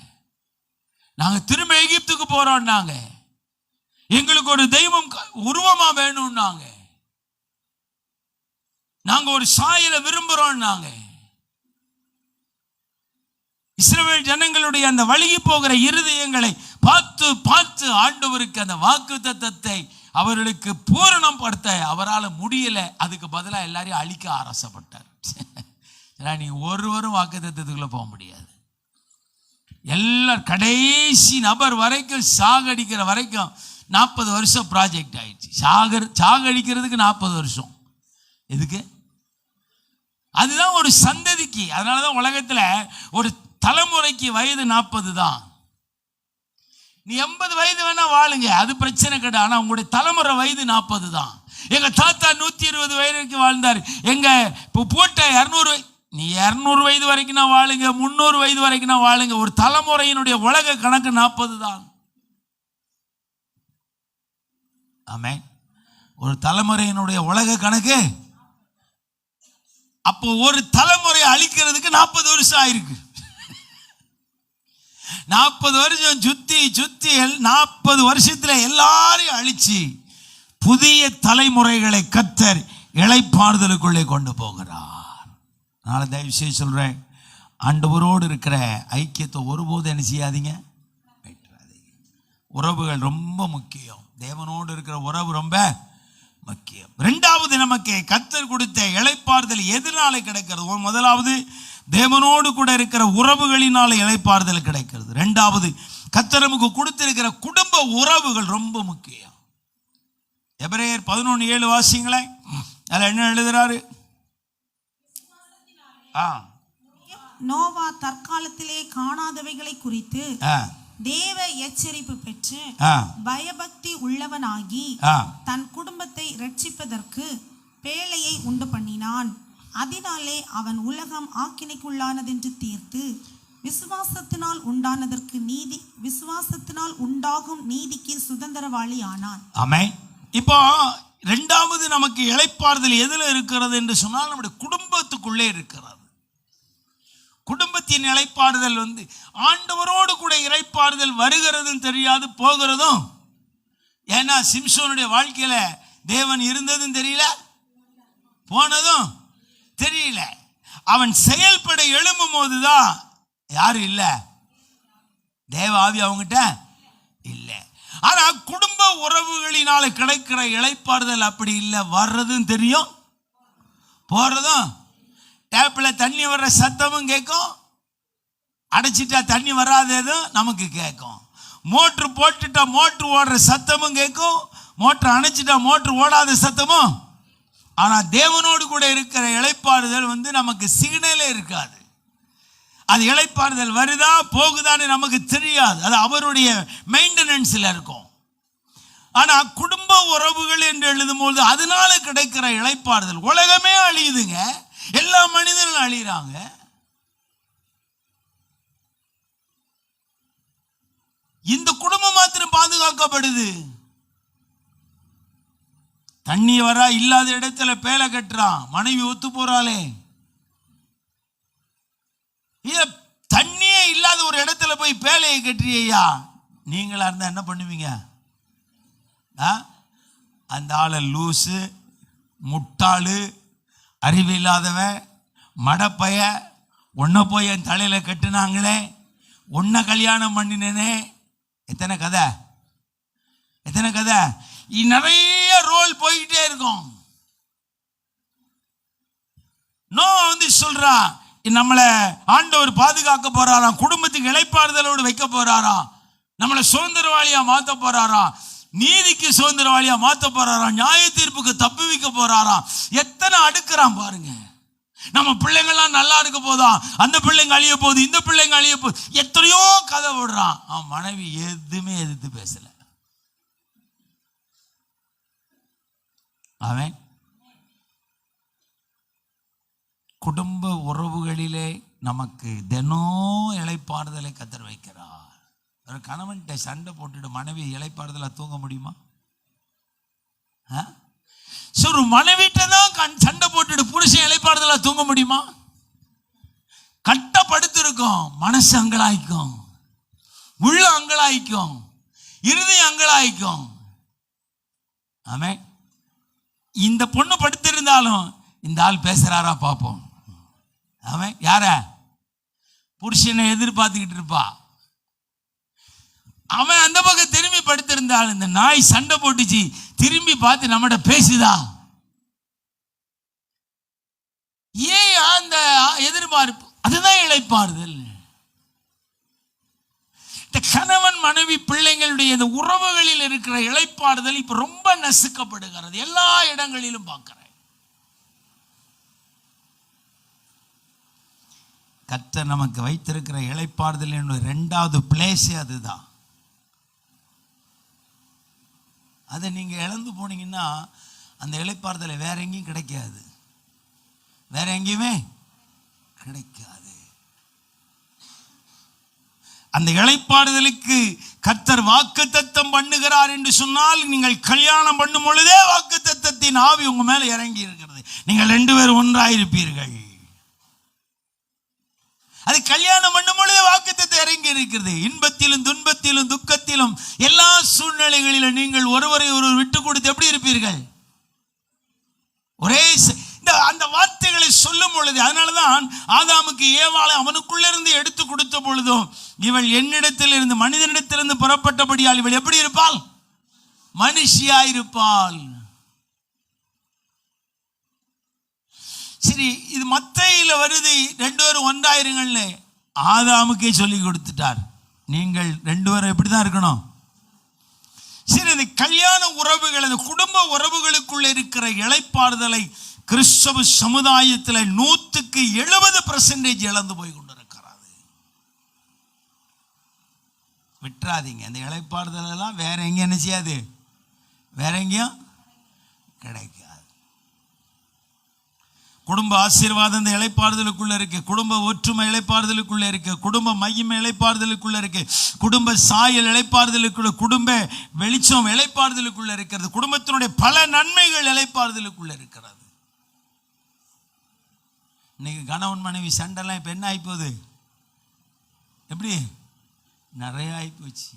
நாங்க திரும்ப எகிப்துக்கு போறோம்னாங்க, எங்களுக்கு ஒரு தெய்வம் உருவமா வேணும்னாங்க, நாங்க ஒரு சாயலை விரும்புறோம்னாங்க. இஸ்ரவேல் ஜனங்களுடைய அந்த வழுகி போகிற இருதயங்களை பார்த்து பார்த்து ஆண்டவருக்கு அந்த வாக்குத்தத்தத்தை அவர்களுக்கு பூரணப்படுத்த அவரால் முடியல. அதுக்கு பதிலாக எல்லாரையும் அழிக்க ஆசைப்பட்டார். நீ ஒருவரும் வாக்குத்தத்தத்துக்குள்ள போக முடியாது. எல்லாரும் கடைசி நபர் வரைக்கும், சாகடிக்கிற வரைக்கும் 40 வருஷம் ப்ராஜெக்ட் ஆயிடுச்சு. சாகடிக்கிறதுக்கு 40 வருஷம். எதுக்கு? அதுதான் ஒரு சந்ததிக்கு. அதனாலதான் உலகத்துல ஒரு தலைமுறைக்கு வயது 40 தான். நீ 80 வயது வேணா வாழுங்க, அது பிரச்சனை கிடையாது. ஆனா உங்களுடைய தலைமுறை வயது 40 தான். எங்க தாத்தா 120 வயதுக்கு வாழ்ந்தார். எங்க இப்போ போட்ட 200, நீ 200 வயது வரைக்கும் நான் வாழுங்க, 300 வயது வரைக்கும் நான் வாழுங்க. ஒரு தலைமுறையினுடைய உலக கணக்கு 40 தான். ஆமென். ஒரு தலைமுறையினுடைய உலக கணக்கு. அப்போ ஒரு தலைமுறை அழிக்கிறதுக்கு 40 வருஷம் ஆயிருக்கு. 40 வருஷம் சுத்தி 40 வருஷத்துல எல்லாரையும் அழிச்சு புதிய தலைமுறைகளை கர்த்தர் இளைப்பாறுதலுக்குள்ளே கொண்டு போகிறார். அதனால தயவு செய்து சொல்றேன், ஆண்டவரோடு இருக்கிற ஐக்கியத்தை ஒருபோது என்ன செய்யாதீங்க, உறவுகள் ரொம்ப முக்கியம். தேவனோடு இருக்கிற உறவு ரொம்ப முக்கியம். 2வது நமக்கு கர்த்தர் கொடுத்த இளைப்பாறுதல் எதனால கிடைக்கிறது? முதலாவது தேவனோடு கூட இருக்கிற உறவுகளினால இளைப்பாறுதல் கிடைக்கிறது. 2வது கர்த்தர் நமக்கு கொடுத்திருக்கிற குடும்ப உறவுகள் ரொம்ப முக்கியம். எபிரேயர் 11:7 வாசிங்களேன். அதுல என்ன எழுதுறாரு? நோவா தற்காலத்திலே காணாதவைகளை குறித்து தேவ எச்சரிப்பு பெற்று பயபக்தி உள்ளவனாகி தன் குடும்பத்தை ரட்சிப்பதற்கு பேழையை உண்டு பண்ணினான். அதனாலே அவன் உலகம் ஆக்கினைக்குள்ளானதென்று தீர்த்து விசுவாசத்தினால் உண்டாகும் நீதிக்கு சுதந்திரவாளி ஆனான். ஆமென். இப்போ 2வது நமக்கு இளைப்பாறுதல் எதுல இருக்கிறது என்று சொன்னால் நம்முடைய குடும்பத்துக்குள்ளே இருக்கிறது. குடும்பத்தின் இளைப்பாறுதல் ஆண்டவரோடு கூட இளைப்பாறுதல் வருகிறதும் தெரியாது, போகிறதும். ஏன்னா சிம்சோனுடைய வாழ்க்கையில தேவன் இருந்ததும் தெரியல, போனதும் தெரியல. அவன் செயல்பட எழும்பும் போதுதான் யாரும் இல்ல, தேவ ஆவி அவங்கிட்ட இல்லை. ஆனா குடும்ப உறவுகளினால கிடைக்கிற இளைப்பாறுதல் அப்படி இல்லை. வர்றதும் தெரியும், போறதும். டேப்ல தண்ணி வர்ற சத்தமும் கேட்கும், அடைச்சிட்டா தண்ணி வராததும் நமக்கு கேட்கும். மோட்ரு போட்டுட்டா மோட்ரு ஓடுற சத்தமும் கேட்கும், மோட்ரு அணைச்சிட்டா மோட்ரு ஓடாத சத்தமும். ஆனா தேவனோடு கூட இருக்கிற இளைப்பாறுதல் நமக்கு சிக்னலே இருக்காது. அது இளைப்பாறுதல் வருதா போகுதான்னு நமக்கு தெரியாது, அது அவருடைய மெயின்டெனன்ஸ்ல இருக்கும். ஆனா குடும்ப உறவுகள் என்று எழுதும்போது அதனால கிடைக்கிற இளைப்பாறுதல், உலகமே அழியுதுங்க, எல்லா மனிதர்களும் அழிகிறாங்க. இந்த குடும்பம் மாத்திரம் பாதுகாக்கப்படுது. தண்ணி வரா இல்லாத இடத்துல பேலை கட்டுறான், மனைவி ஒத்து போறாளே. தண்ணியே இல்லாத ஒரு இடத்துல போய் பேலையை கட்டுறியா, நீங்களா இருந்தா என்ன பண்ணுவீங்க? அந்த ஆளை லூசு, முட்டாளு, அறிவில்லாதவன், மடப்பைய, உன்னை போய் என் தலையில கட்டுனாங்களே, உன்னை கல்யாணம் பண்ணினேனே. எத்தனை கதை, எத்தனை கதை, நிறைய ரோல் போய்கிட்டே இருக்கும். நோ சொல்றா, நம்மளை ஆண்டவர் பாதுகாக்க போறாராம், குடும்பத்துக்கு இளைப்பாறுதலோடு வைக்க போறாராம், நம்மளை சுதந்திரவாளியா மாத்த போறாராம், நீதிக்கு சுதந்திரவாளியா மாத்த போறாராம், நியாய தீர்ப்புக்கு தப்பி வைக்க போறாராம். எத்தனை அடுக்குறான் பாருங்க. நம்ம பிள்ளைங்கள்லாம் நல்லா இருக்க போதா, அந்த பிள்ளைங்க அழிய போகுது, இந்த பிள்ளைங்க அழிய போகுது, எத்தனையோ கதை விடுறான். அவன் மனைவி எதுவுமே எதிர்த்து பேசல. அவன் குடும்ப உறவுகளிலே நமக்கு தினம் இளைப்பாறுதலை கத்தர் வைக்கிறார். ஒரு கணவன்கிட்ட சண்டை போட்டுட்டு மனைவி இளைப்பாறுதலா தூங்க முடியுமா? ஒரு மனைவிட்ட தான் சண்டை போட்டுட்டு புருஷன் இளைப்பாறுதலா தூங்க முடியுமா? கட்டப்படுத்திருக்கும், மனசு அங்கலாய்க்கும், உள்ள அங்கலாய்க்கும், இருதயம் அங்கலாய்க்கும். ஆமே, இந்த பொண்ணு படுத்திருந்தாலும் இந்த ஆள் பேசுறாரா பார்ப்போம். அவன் யார புருஷனை எதிர்பார்த்துக்கிட்டு இருப்பா. அவன் அந்த பக்கம் திரும்பி படுத்திருந்தால் இந்த நாய் சண்டை போட்டுச்சு, திரும்பி பார்த்து நம்மகிட்ட பேசுதா? ஏன் அந்த எதிர்பார்ப்பு? அதுதான் இளைப்பாறுதல். இந்த கணவன் மனைவி பிள்ளைங்களுடைய இந்த உறவுகளில் இருக்கிற இளைப்பாறுதல் இப்ப ரொம்ப நசுக்கப்படுகிறது. எல்லா இடங்களிலும் பார்க்கிறேன். கர்த்தர் நமக்கு வைத்திருக்கிற இளைப்பாறுதல் இரண்டாவது பிளேஸே அதுதான். அதை நீங்க இழந்து போனீங்கன்னா அந்த இளைப்பாறுதலை வேற எங்கேயும் கிடைக்காது, வேற எங்கேயுமே கிடைக்காது. அந்த இளைப்பாறுதலுக்கு கர்த்தர் வாக்குத்தத்தம் பண்ணுகிறார் என்று சொன்னால், நீங்கள் கல்யாணம் பண்ணும் பொழுதே வாக்குத்தத்தத்தின் ஆவி உங்க மேல இறங்கி இருக்கிறது. நீங்கள் 2 பேரும் ஒன்றாயிருப்பீர்கள். அது கல்யாணம் பண்ணும் பொழுதே வாக்குத்தத்தம் இறங்கி இருக்கிறது. இன்பத்திலும் துன்பத்திலும் துக்கத்திலும் எல்லா சூழ்நிலைகளிலும் நீங்கள் ஒருவரை ஒருவர் விட்டு கொடுத்து எப்படி இருப்பீர்கள்? ஒரே அந்த வார்த்தைகளை சொல்லும் பொழுது, அதனாலதான் ஆதாமுக்கு ஏவாளை அவனுக்குள்ள இருந்து எடுத்து கொடுத்த பொழுதும், இவள் என்னிடத்தில் இருந்து மனிதனிடத்திலிருந்து புறப்பட்டபடியால் இவள் எப்படி இருப்பாள்? மனுஷியாயிருப்பாள். சரி, இது மத்தேயில வருது 2 பேரும் ஒன்றாயிருங்கள்னு. ஆதாமுக்கே சொல்லி கொடுத்துட்டார், நீங்கள் 2 பேரும் எப்படிதான் இருக்கணும். சரி, இந்த கல்யாண உறவுகள், அந்த குடும்ப உறவுகளுக்குள்ள இருக்கிற இளைப்பாறுதலை கிறிஸ்தவ சமுதாயத்தில் 170% இழந்து போய் கொண்டிருக்கிறது. விட்டுறாதீங்க. அந்த இளைப்பாறுதல் எல்லாம் வேற எங்கேயும் என்ன செய்யாது, வேற எங்கேயும் கிடைக்காது. குடும்ப ஆசீர்வாதம் இந்த இளைப்பாறுதலுக்குள்ள இருக்கு, குடும்ப ஒற்றுமை இளைப்பாறுதலுக்குள்ள இருக்கு, குடும்ப மையம் இளைப்பாறுதலுக்குள்ள இருக்கு, குடும்ப சாயல் இளைப்பாறுதலுக்குள்ள, குடும்ப வெளிச்சம் இளைப்பாறுதலுக்குள்ள இருக்கிறது, குடும்பத்தினுடைய பல நன்மைகள் இளைப்பாறுதலுக்குள்ள இருக்கிறது. இன்னைக்கு கணவன் மனைவி சண்டைலாம் இப்போ என்ன ஆகி போகுது? எப்படி நிறைய ஆகி போச்சு.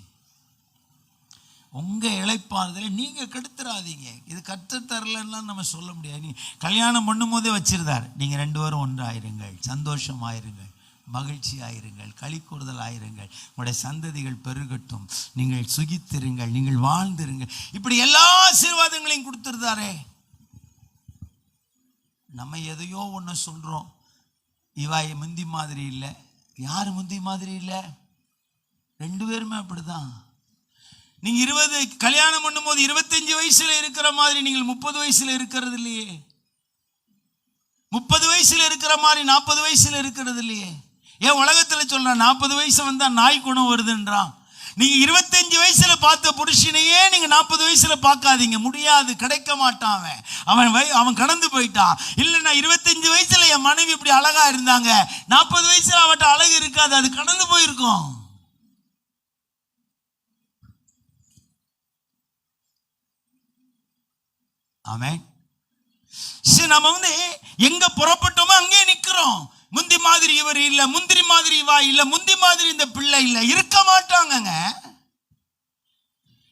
உங்கள் இளைப்பாறுதலை நீங்கள் கெடுத்துறாதீங்க. இது கற்றுத்தரலன்னா நம்ம சொல்ல முடியாது. நீ கல்யாணம் பண்ணும் போதே வச்சிருந்தார், நீங்கள் 2 பேரும் ஒன்றாயிருங்கள், சந்தோஷமாயிருங்கள், மகிழ்ச்சி ஆயிருங்கள், களி கூறுதல் ஆயிருங்கள், உங்களுடைய சந்ததிகள் பெருகட்டும், நீங்கள் சுகித்திருங்கள், நீங்கள் வாழ்ந்திருங்கள், இப்படி எல்லா ஆசீர்வாதங்களையும் கொடுத்துருந்தாரே. நம்ம எதையோ ஒன்று சொல்கிறோம். இவா முந்தி மாதிரி இல்லை. யார் முந்தி மாதிரி இல்லை? 2 பேருமே அப்படிதான். நீங்க 20 கல்யாணம் பண்ணும் போது 25 வயசுல இருக்கிற மாதிரி நீங்கள் 30 வயசுல இருக்கிறது இல்லையே. 30 வயசுல இருக்கிற மாதிரி 40 வயசுல இருக்கிறது இல்லையே. ஏன் உலகத்துல சொல்றான் 40 வயசு வந்தா நாய் குணம் வருதுன்றான். நீங்க 25 வயசுல பார்த்த புருஷனையே நீங்க 40 வயசுல பார்க்காதீங்க. முடியாது, கிடைக்க மாட்டான். அவன் கடந்து போயிட்டான். இல்ல நான் 25 வயசுல என் மனைவி இப்படி அழகா இருந்தாங்க, 40 வயசுல அவட்ட அழகு இருக்காது, அது கடந்து போயிருக்கும். ஆமென். நம்ம எங்க புறப்பட்டோமோ அங்கே நிக்கிறோம். முந்தி மாதிரி இவர் இல்ல, முந்திரி மாதிரி இவா இல்ல, முந்தி மாதிரி இந்த பிள்ளை இல்ல, இருக்க மாட்டாங்க.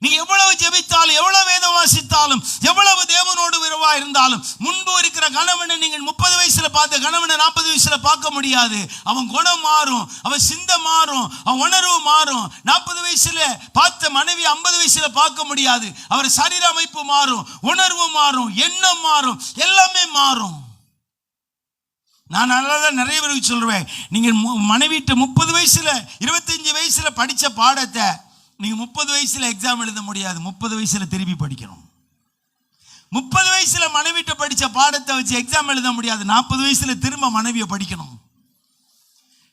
நீங்க எவ்வளவு ஜெபித்தாலும், எவ்வளவு வேதம் வாசித்தாலும், எவ்வளவு தேவனோடு விரவா இருந்தாலும், முன்பு இருக்கிற கணவனை நீங்கள் 30 வயசுல பார்த்த கணவனை 40 வயசுல பார்க்க முடியாது. அவன் குணம் மாறும், அவன் சிந்தை மாறும், அவன் உணர்வு மாறும். 40 வயசுல பார்த்த மனைவி 50 வயசுல பார்க்க முடியாது. அவர் சரீர அமைப்பு மாறும், உணர்வு மாறும், எண்ணம் மாறும், எல்லாமே மாறும். நான் நல்லதான் நிறைய பேருக்கு சொல்றேன், நீங்க மனைவிட்ட 30 வயசுல 25 வயசுல படிச்ச பாடத்தை நீங்க 30 வயசுல எக்ஸாம் எழுத முடியாது. 30 வயசுல திருப்பி படிக்கணும். 30 வயசுல மனைவிட்ட படிச்ச பாடத்தை வச்சு எக்ஸாம் எழுத முடியாது. 40 வயசுல திரும்ப மனைவியை படிக்கணும்.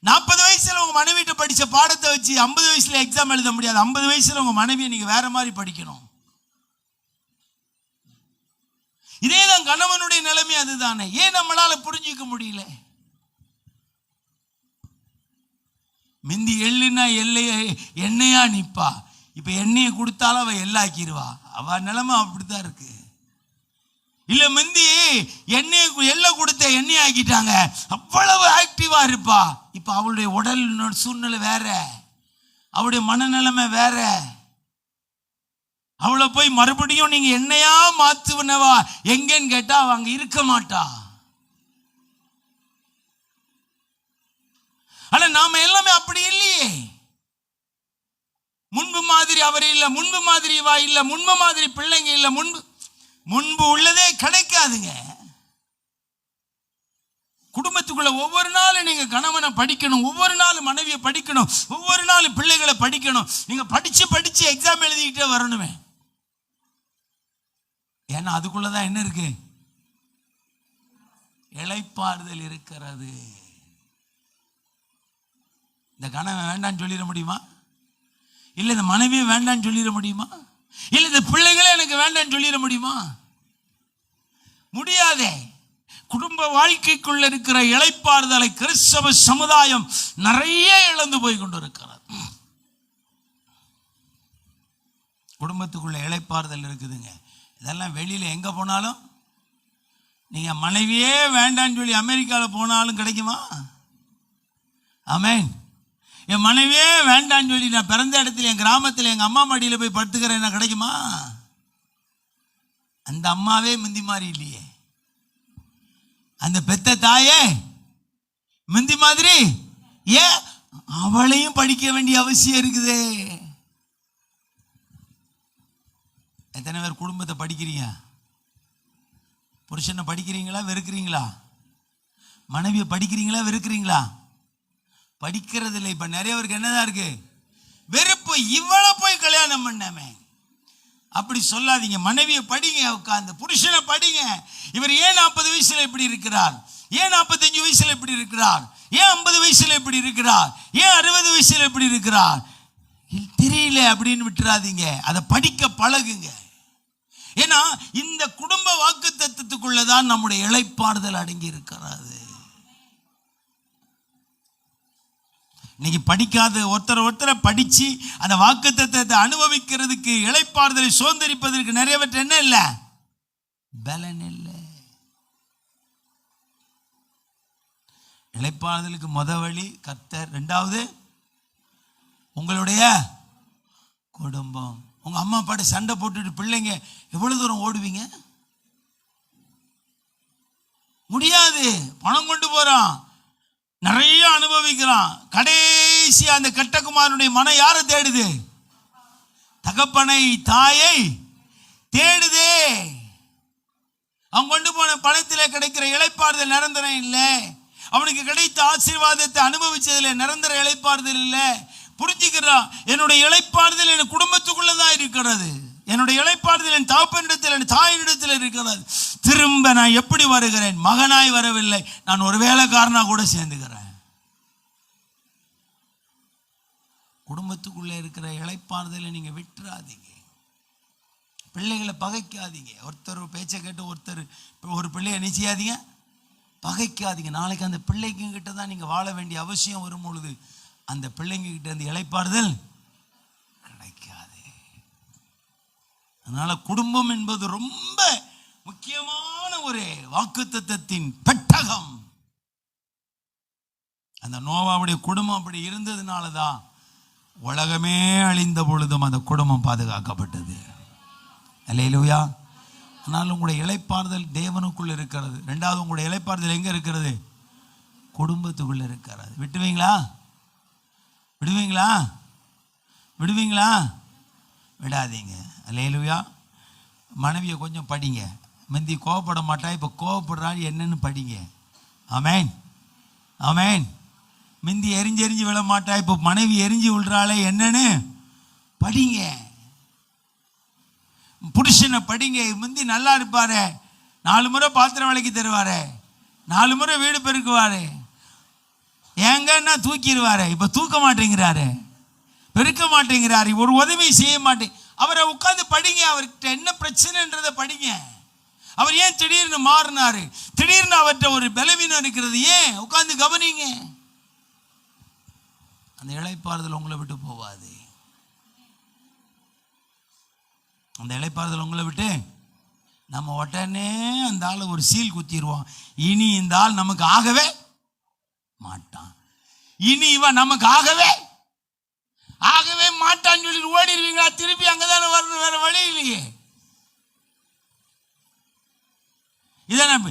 40 வயசுல உங்க மனைவிட்ட படிச்ச பாடத்தை வச்சு 50 வயசுல எக்ஸாம் எழுத முடியாது. 50 வயசுல உங்க மனைவியை நீங்க வேற மாதிரி படிக்கணும். இதேதான் கணவனுடைய நிலைமை அதுதானே. ஏன் நம்மளால புரிஞ்சிக்க முடியல? மிந்தி எள்ளுனா எண்ணெயா நிப்பா, இப்ப எண்ணெயை கொடுத்தாலும் அவ எள்ளாக்கிடுவா. அவ நிலைமை அப்படித்தான் இருக்கு. இல்ல மிந்தி எள்ள கொடுத்த எண்ணெய் ஆக்கிட்டாங்க, அவ்வளவு ஆக்டிவா இருப்பா. இப்ப அவளுடைய உடல் சூழ்நிலை வேற, அவளுடைய மனநிலைமை வேற. அவளை போய் மறுபடியும் நீங்க என்னையா மாத்துவனவா எங்கன்னு கேட்டா அவ அங்க இருக்க மாட்டா. ஆனா நாம எல்லாமே அப்படி இல்லையே. முன்பு மாதிரி அவர் இல்ல, முன்பு மாதிரி வா இல்ல, முன்பு மாதிரி பிள்ளைங்க இல்ல, முன்பு உள்ளதே கிடைக்காதுங்க. குடும்பத்துக்குள்ள ஒவ்வொரு நாளும் நீங்க கணவனை படிக்கணும், ஒவ்வொரு நாளும் மனைவியை படிக்கணும், ஒவ்வொரு நாளும் பிள்ளைகளை படிக்கணும். நீங்க படிச்சு எக்ஸாம் எழுதிக்கிட்டே வரணுமே. ஏன்னா அதுக்குள்ளதான் என்ன இருக்கு? இளைப்பாறுதல் இருக்கிறது. இந்த கணவன் வேண்டான்னு சொல்லிட முடியுமா? இல்ல இந்த மனைவியை வேண்டான்னு சொல்லிட முடியுமா? இல்ல இந்த பிள்ளைகளே எனக்கு வேண்டான்னு சொல்லிட முடியுமா? முடியாதே. குடும்ப வாழ்க்கைக்குள்ள இருக்கிற இளைப்பாறுதலை கிறிஸ்தவ சமுதாயம் நிறைய இழந்து போய் கொண்டு இருக்கிறது. குடும்பத்துக்குள்ள இளைப்பாறுதல் இருக்குதுங்க. இதெல்லாம் வெளியில எங்க போனாலும், நீங்க மனைவியே வேண்டான்னு சொல்லி அமெரிக்காவில் போனாலும் கிடைக்குமா? ஆமென். என் மனைவியே வேண்டான்னு சொல்லி நான் பிறந்த இடத்துல என் கிராமத்தில் எங்க அம்மா மடியில போய் படுத்துக்கிறேன் கிடைக்குமா? அந்த அம்மாவே முந்தி மாதிரி இல்லையே. அந்த பெத்த தாயே முந்தி மாதிரி. ஏன் அவளையும் படிக்க வேண்டிய அவசியம் இருக்குது. எத்தனை பேர் குடும்பத்தை படிக்கிறீங்க? புருஷனை படிக்கிறீங்களா வெறுக்கிறீங்களா? மனைவியை படிக்கிறீங்களா வெறுக்கிறீங்களா? படிக்கிறது இல்லை. இப்ப நிறைய பேருக்கு என்னதான் இருக்கு? வெறுப்பு. இவளை போய் கல்யாணம் பண்ணாமே அப்படி சொல்லாதீங்க. மனைவியை படிங்க, உட்கார்ந்து புருஷனை படிங்க. இவர் ஏன் 40 வயசுல இப்படி இருக்கிறார்? ஏன் 45 வயசுல இப்படி இருக்கிறார்? ஏன் 50 வயசுல இப்படி இருக்கிறார்? ஏன் 60 வயசுல இப்படி இருக்கிறார்? தெரியல அப்படின்னு விட்டுறாதீங்க. அதை படிக்க பழகுங்க. ஏன்னா இந்த குடும்ப வாக்குத்தத்தத்துக்குள்ளதான் நம்முடைய இளைப்பாறுதல் அடங்கி இருக்கிறது. இன்னைக்கு படிக்காத ஒருத்தரை படிச்சு அந்த வாக்குத்தத்தத்தை அனுபவிக்கிறதுக்கு, இளைப்பாறுதலை சுதந்திரிப்பதற்கு நிறைய பேர் என்ன இல்லை? பலன் இல்லை. இளைப்பாறுதலுக்கு வழி கர்த்தர். ரெண்டாவது உங்களுடைய குடும்பம். உங்க அம்மா அப்பாட்ட சண்டை போட்டுட்டு பிள்ளைங்க எவ்வளவு தூரம் ஓடுவீங்க? முடியாது. பணம் கொண்டு போறான், நிறைய அனுபவிக்கிறான், கடைசியா அந்த கட்டகுமாரனுடைய மனம் யாரை தேடுது? தகப்பனை தாயை தேடுதே. அவன் கொண்டு போன பணத்திலே கிடைக்கிற இளைப்பாறுதல் நிரந்தரம் இல்லை. அவனுக்கு கிடைத்த ஆசீர்வாதத்தை அனுபவிச்சதுல நிரந்தர இளைப்பாறுதல் இல்லை. புரிஞ்சுக்கிறான், என்னுடைய இளைப்பாறுதல் என் குடும்பத்துக்குள்ளதான் இருக்கிறது, என்னுடைய இளைப்பாறுதல் என் தகப்பனிடத்தில் என் தாயினிடத்தில் இருக்கிறது. திரும்ப நான் எப்படி வருகிறேன்? மகனாய் வரவில்லை, நான் ஒரு வேலைக்காரனா கூட சேர்ந்துக்கிறேன். குடும்பத்துக்குள்ளே இருக்கிற இளைப்பாறுதலை நீங்க விட்டுறாதீங்க. பிள்ளைகளை பகைக்காதீங்க. ஒருத்தர் பேச்சை கேட்டு ஒருத்தர் ஒரு பிள்ளையை நிச்சயாதீங்க, பகைக்காதீங்க. நாளைக்கு அந்த பிள்ளைங்க கிட்ட தான் நீங்க வாழ வேண்டிய அவசியம் வரும் பொழுது அந்த பிள்ளைங்க கிட்ட அந்த இளைப்பாறுதல் கிடைக்காது. அதனால குடும்பம் என்பது ரொம்ப முக்கியமான ஒரு வாக்குத்தத்தத்தின் பெட்டகம். அந்த நோவாவுடைய குடும்பம் அப்படி இருந்ததுனாலதான் உலகமே அழிந்த பொழுதும் அந்த குடும்பம் பாதுகாக்கப்பட்டது. அல்லேலூயா. ஆனால் உங்களுடைய இளைப்பாறுதல் தேவனுக்குள்ள இருக்கிறது. ரெண்டாவது, உங்களுடைய இளைப்பாறுதல் எங்க இருக்கிறது? குடும்பத்துக்குள்ள இருக்கிறது. விட்டுவீங்களா? விடுவீங்களா? விடுவீங்களா? விடாதீங்க. அல்லேலூயா. மனைவியை கொஞ்சம் படிங்க. முந்தி கோவப்பட மாட்டா, இப்போ கோவப்படுறாள் என்னன்னு படிங்க. ஆமேன், ஆமேன். முந்தி எரிஞ்செறிஞ்சு விழ மாட்டா, இப்போ மனைவி எரிஞ்சு விழுறாளே என்னன்னு படிங்க. புருஷனை படிங்க. முந்தி நல்லா இருப்பாரு, 4 முறை பாத்திரம் விலைக்கு தருவாரு, 4 முறை வீடு பெருக்குவாரு, ஏங்கன்னா தூக்கிடுவாரு. இப்ப தூக்க மாட்டேங்கிறாரு, பெருக்க மாட்டேங்கிறாரு, ஒரு உதவி செய்ய மாட்டேங்க. அவரை உட்காந்து படிங்க. அவர்கிட்ட என்ன பிரச்சனைன்றதை படிங்க. அவர் ஏன் திடீர்னு மாறினாரு? திடீர்னு அவர்கிட்ட ஒரு பலவீனம் இருக்கிறது, ஏன்? உட்காந்து கவனிங்க. அந்த இளைப்பாறுதல் உங்களை விட்டு போவாது. அந்த இளைப்பாறுதல் உங்களை விட்டு நம்ம உடனே அந்த ஆளை ஒரு சீல் குத்திடுவோம். இனி இந்த ஆள் நமக்கு ஆகவே மாட்டான், இனி இவன் நமக்கு ஆகவே மாட்டான்னு சொல்லி ஓடிடுவீங்களா? திருப்பி அங்கதானே வரணும், வேற வழி இல்லையே. இதான்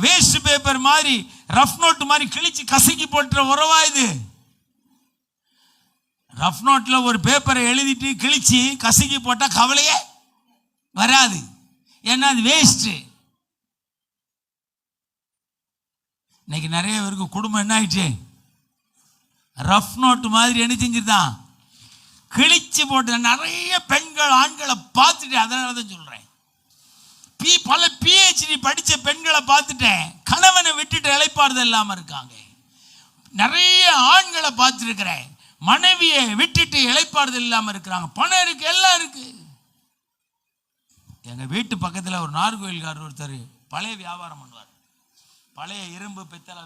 வேஸ்ட் பேப்பர் மாதிரி, ரஃப் நோட் மாதிரி கிழிச்சு கசக்கி போட்டுற உறவா இது? ரஃப் நோட்ல ஒரு பேப்பரை எழுதிட்டு கிழிச்சு கசக்கி போட்டா கவலையே வராது, ஏன்னா அது வேஸ்ட். இன்னைக்கு நிறைய பேருக்கு குடும்பம் என்ன ஆயிடுச்சு? ரஃப் நோட்டு மாதிரி என்ன செஞ்சிருந்தான்? கிழிச்சு போட்டு. நிறைய பெண்கள் ஆண்களை பார்த்துட்டேன், அதனால தான் சொல்றேன். பல PhD படிச்ச பெண்களை பார்த்துட்டேன், கணவனை விட்டுட்டு இளைப்பாறுதல் இல்லாம இருக்காங்க. நிறைய ஆண்களை பார்த்துருக்கிறேன், மனைவியை விட்டுட்டு இளைப்பாறுதல் இல்லாம இருக்கிறாங்க. பணம் இருக்கு, எல்லாம் இருக்கு. எங்க வீட்டு பக்கத்துல ஒரு நார்கோயில்காரர் ஒருத்தர் பழைய வியாபாரம் பண்ணுவார். பழைய இரும்பு பித்தளை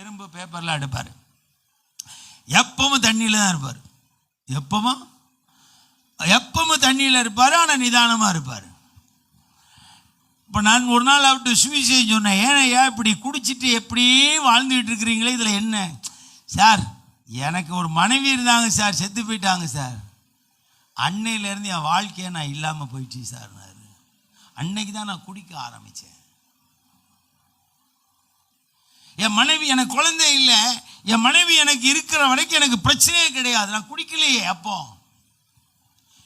இரும்பு பேப்பர்லாம் எடுப்பார். எப்பவும் தண்ணியில தான் இருப்பார், எப்பவும் தண்ணியில இருப்பார். ஆனா நிதானமா இருப்பார். இப்போ நான் ஒரு நாள் அவர்கிட்ட சுவிசேஷம் சொன்னேன், ஏன் இப்படி குடிச்சிட்டு எப்படியே வாழ்ந்துட்டு இருக்கிறீங்களே, இதில் என்ன? சார், எனக்கு ஒரு மனைவி இருந்தாங்க சார், செத்து போயிட்டாங்க சார். அன்னையிலேருந்து என் வாழ்க்கையை நான் இல்லாமல் போயிடுச்சு சார். அன்னைக்கு தான் நான் குடிக்க ஆரம்பித்தேன். என் மனைவி, எனக்கு குழந்தை இல்லை, என் மனைவி எனக்கு இருக்கிற வரைக்கும் எனக்கு பிரச்சனையே கிடையாது, நான் குடிக்கலையே. அப்போ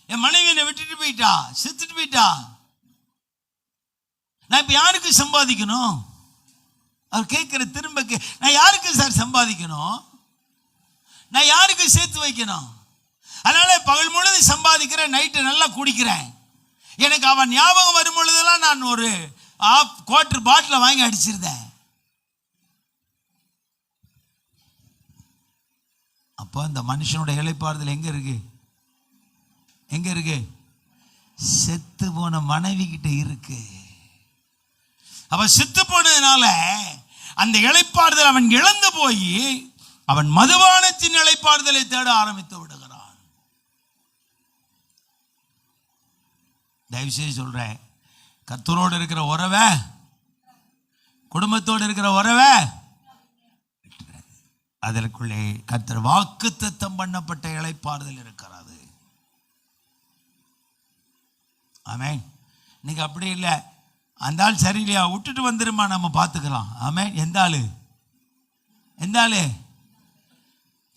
என் மனைவி என்னை விட்டுட்டு போயிட்டா, செத்துட்டு போயிட்டா. நான் இப்ப யாருக்கு சம்பாதிக்கணும்? அவர் கேட்கிற திரும்ப, நான் யாருக்கு சார் சம்பாதிக்கணும்? நான் யாருக்கு சேர்த்து வைக்கணும்? அதனால பகல் முழுது சம்பாதிக்கிறேன், நைட்டு நல்லா குடிக்கிறேன். எனக்கு அவன் ஞாபகம் வரும் பொழுதெல்லாம் நான் ஒரு ½ பாட்டில் வாங்கி அடிச்சிருந்தேன். அப்போ அந்த மனுஷனுடைய இளைப்பாறுதல் எங்க இருக்கு? எங்க இருக்கு? செத்து போன மனைவி கிட்ட இருக்கு. அவன் செத்து போனதுனால அந்த இளைப்பாறுதல் அவன் இழந்து போய் அவன் மதுபானத்தின் இளைப்பாறுதலை தேட ஆரம்பித்து விடுகிறான். தயவுசெய்து சொல்றேன், கர்த்தரோடு இருக்கிற உறவை, குடும்பத்தோடு இருக்கிற உறவை அதற்குள்ளே கர்த்தர் வாக்குத்தத்தம் பண்ணப்பட்ட இளைப்பாறுதல் இருக்கிறது. ஆமென். இன்னைக்கு அப்படி இல்லை. அந்த ஆள் சரியில்லையா, விட்டுட்டு வந்துருமா, நம்ம பார்த்துக்கலாம். ஆமென். எந்த ஆளு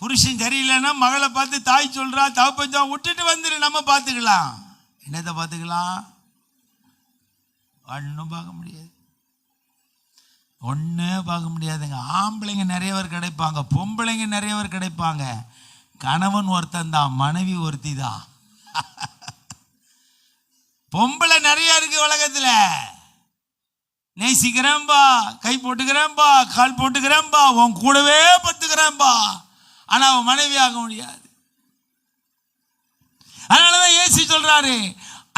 புருஷன் சரியில்லைன்னா மகளை பார்த்து தாய் சொல்றா, தகப்பன் விட்டுட்டு வந்துரு, நம்ம பார்த்துக்கலாம். என்னத்தை பார்த்துக்கலாம்? ஒன்றும் பார்க்க முடியாது, ஒன்றும் பார்க்க முடியாதுங்க. ஆம்பளைங்க நிறைய பேர் கிடைப்பாங்க, பொம்பளைங்க நிறைய பேர் கிடைப்பாங்க. கணவன் ஒருத்தன் தான், மனைவி ஒருத்தி தான். பொம்பளை நிறைய இருக்கு உலகத்துல. நேசிக்கிறேன்பா, கை போட்டுக்கிறேன்பா, கால் போட்டுக்கிறேன்பா, உன் கூடவே பத்துக்கிறேன்பா, ஆனா அவன் மனைவி ஆக முடியாது. அதனாலதான் இயேசு சொல்றாரு,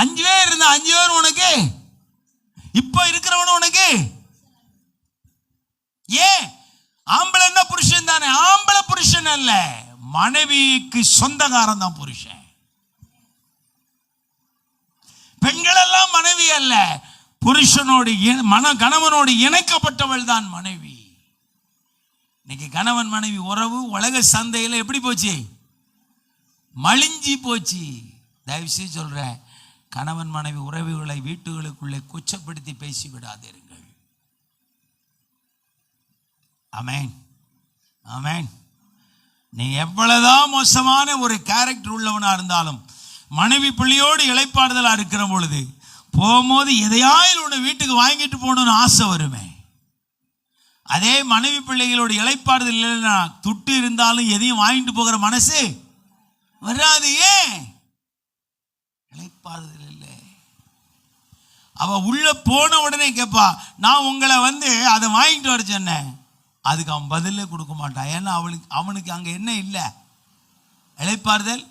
5 பேர் இருந்தா 5 பேர் உனக்கு, இப்ப இருக்கிறவனு உனக்கு. ஏன்? ஆம்பளைன்னா புருஷன் தானே. ஆம்பளை புருஷன் அல்ல, மனைவிக்கு சொந்தக்காரன் தான் புருஷன். பெண்கள் எல்லாம் மனைவி அல்ல, புருஷனோடு கணவனோடு இணைக்கப்பட்டவள் தான் மனைவி. இன்னைக்கு கணவன் மனைவி உறவு உலக சந்தையில் எப்படி போச்சு? மலிஞ்சி போச்சு. தயவுசெய்து சொல்றேன், கணவன் மனைவி உறவுகளை வீட்டுகளுக்குள்ளே கொச்சப்படுத்தி பேசி விடாதீர்கள். ஆமென், ஆமென். நீ எவ்வளவுதான் மோசமான ஒரு கேரக்டர் உள்ளவனா இருந்தாலும், மனைவி பிள்ளையோடு இளைப்பாறுதலா இருக்கிற பொழுது போகும்போது எதையாவது ஒன்று வீட்டுக்கு வாங்கிட்டு போகணும்னு ஆசை வருமே. அதே மனைவி பிள்ளைகளோட இளைப்பாறுதல் இல்லைன்னா துட்டு இருந்தாலும் எதையும் வாங்கிட்டு போகிற மனசு வராது. ஏன்? இளைப்பாறுதல் இல்லை. அவ உள்ள போன உடனே கேட்பா, நான் உங்களை அதை வாங்கிட்டு வர சொன்னேன். அதுக்கு அவன் பதிலே கொடுக்க மாட்டான். ஏன்னா அவனுக்கு அங்கே என்ன இல்லை? இளைப்பாறுதல்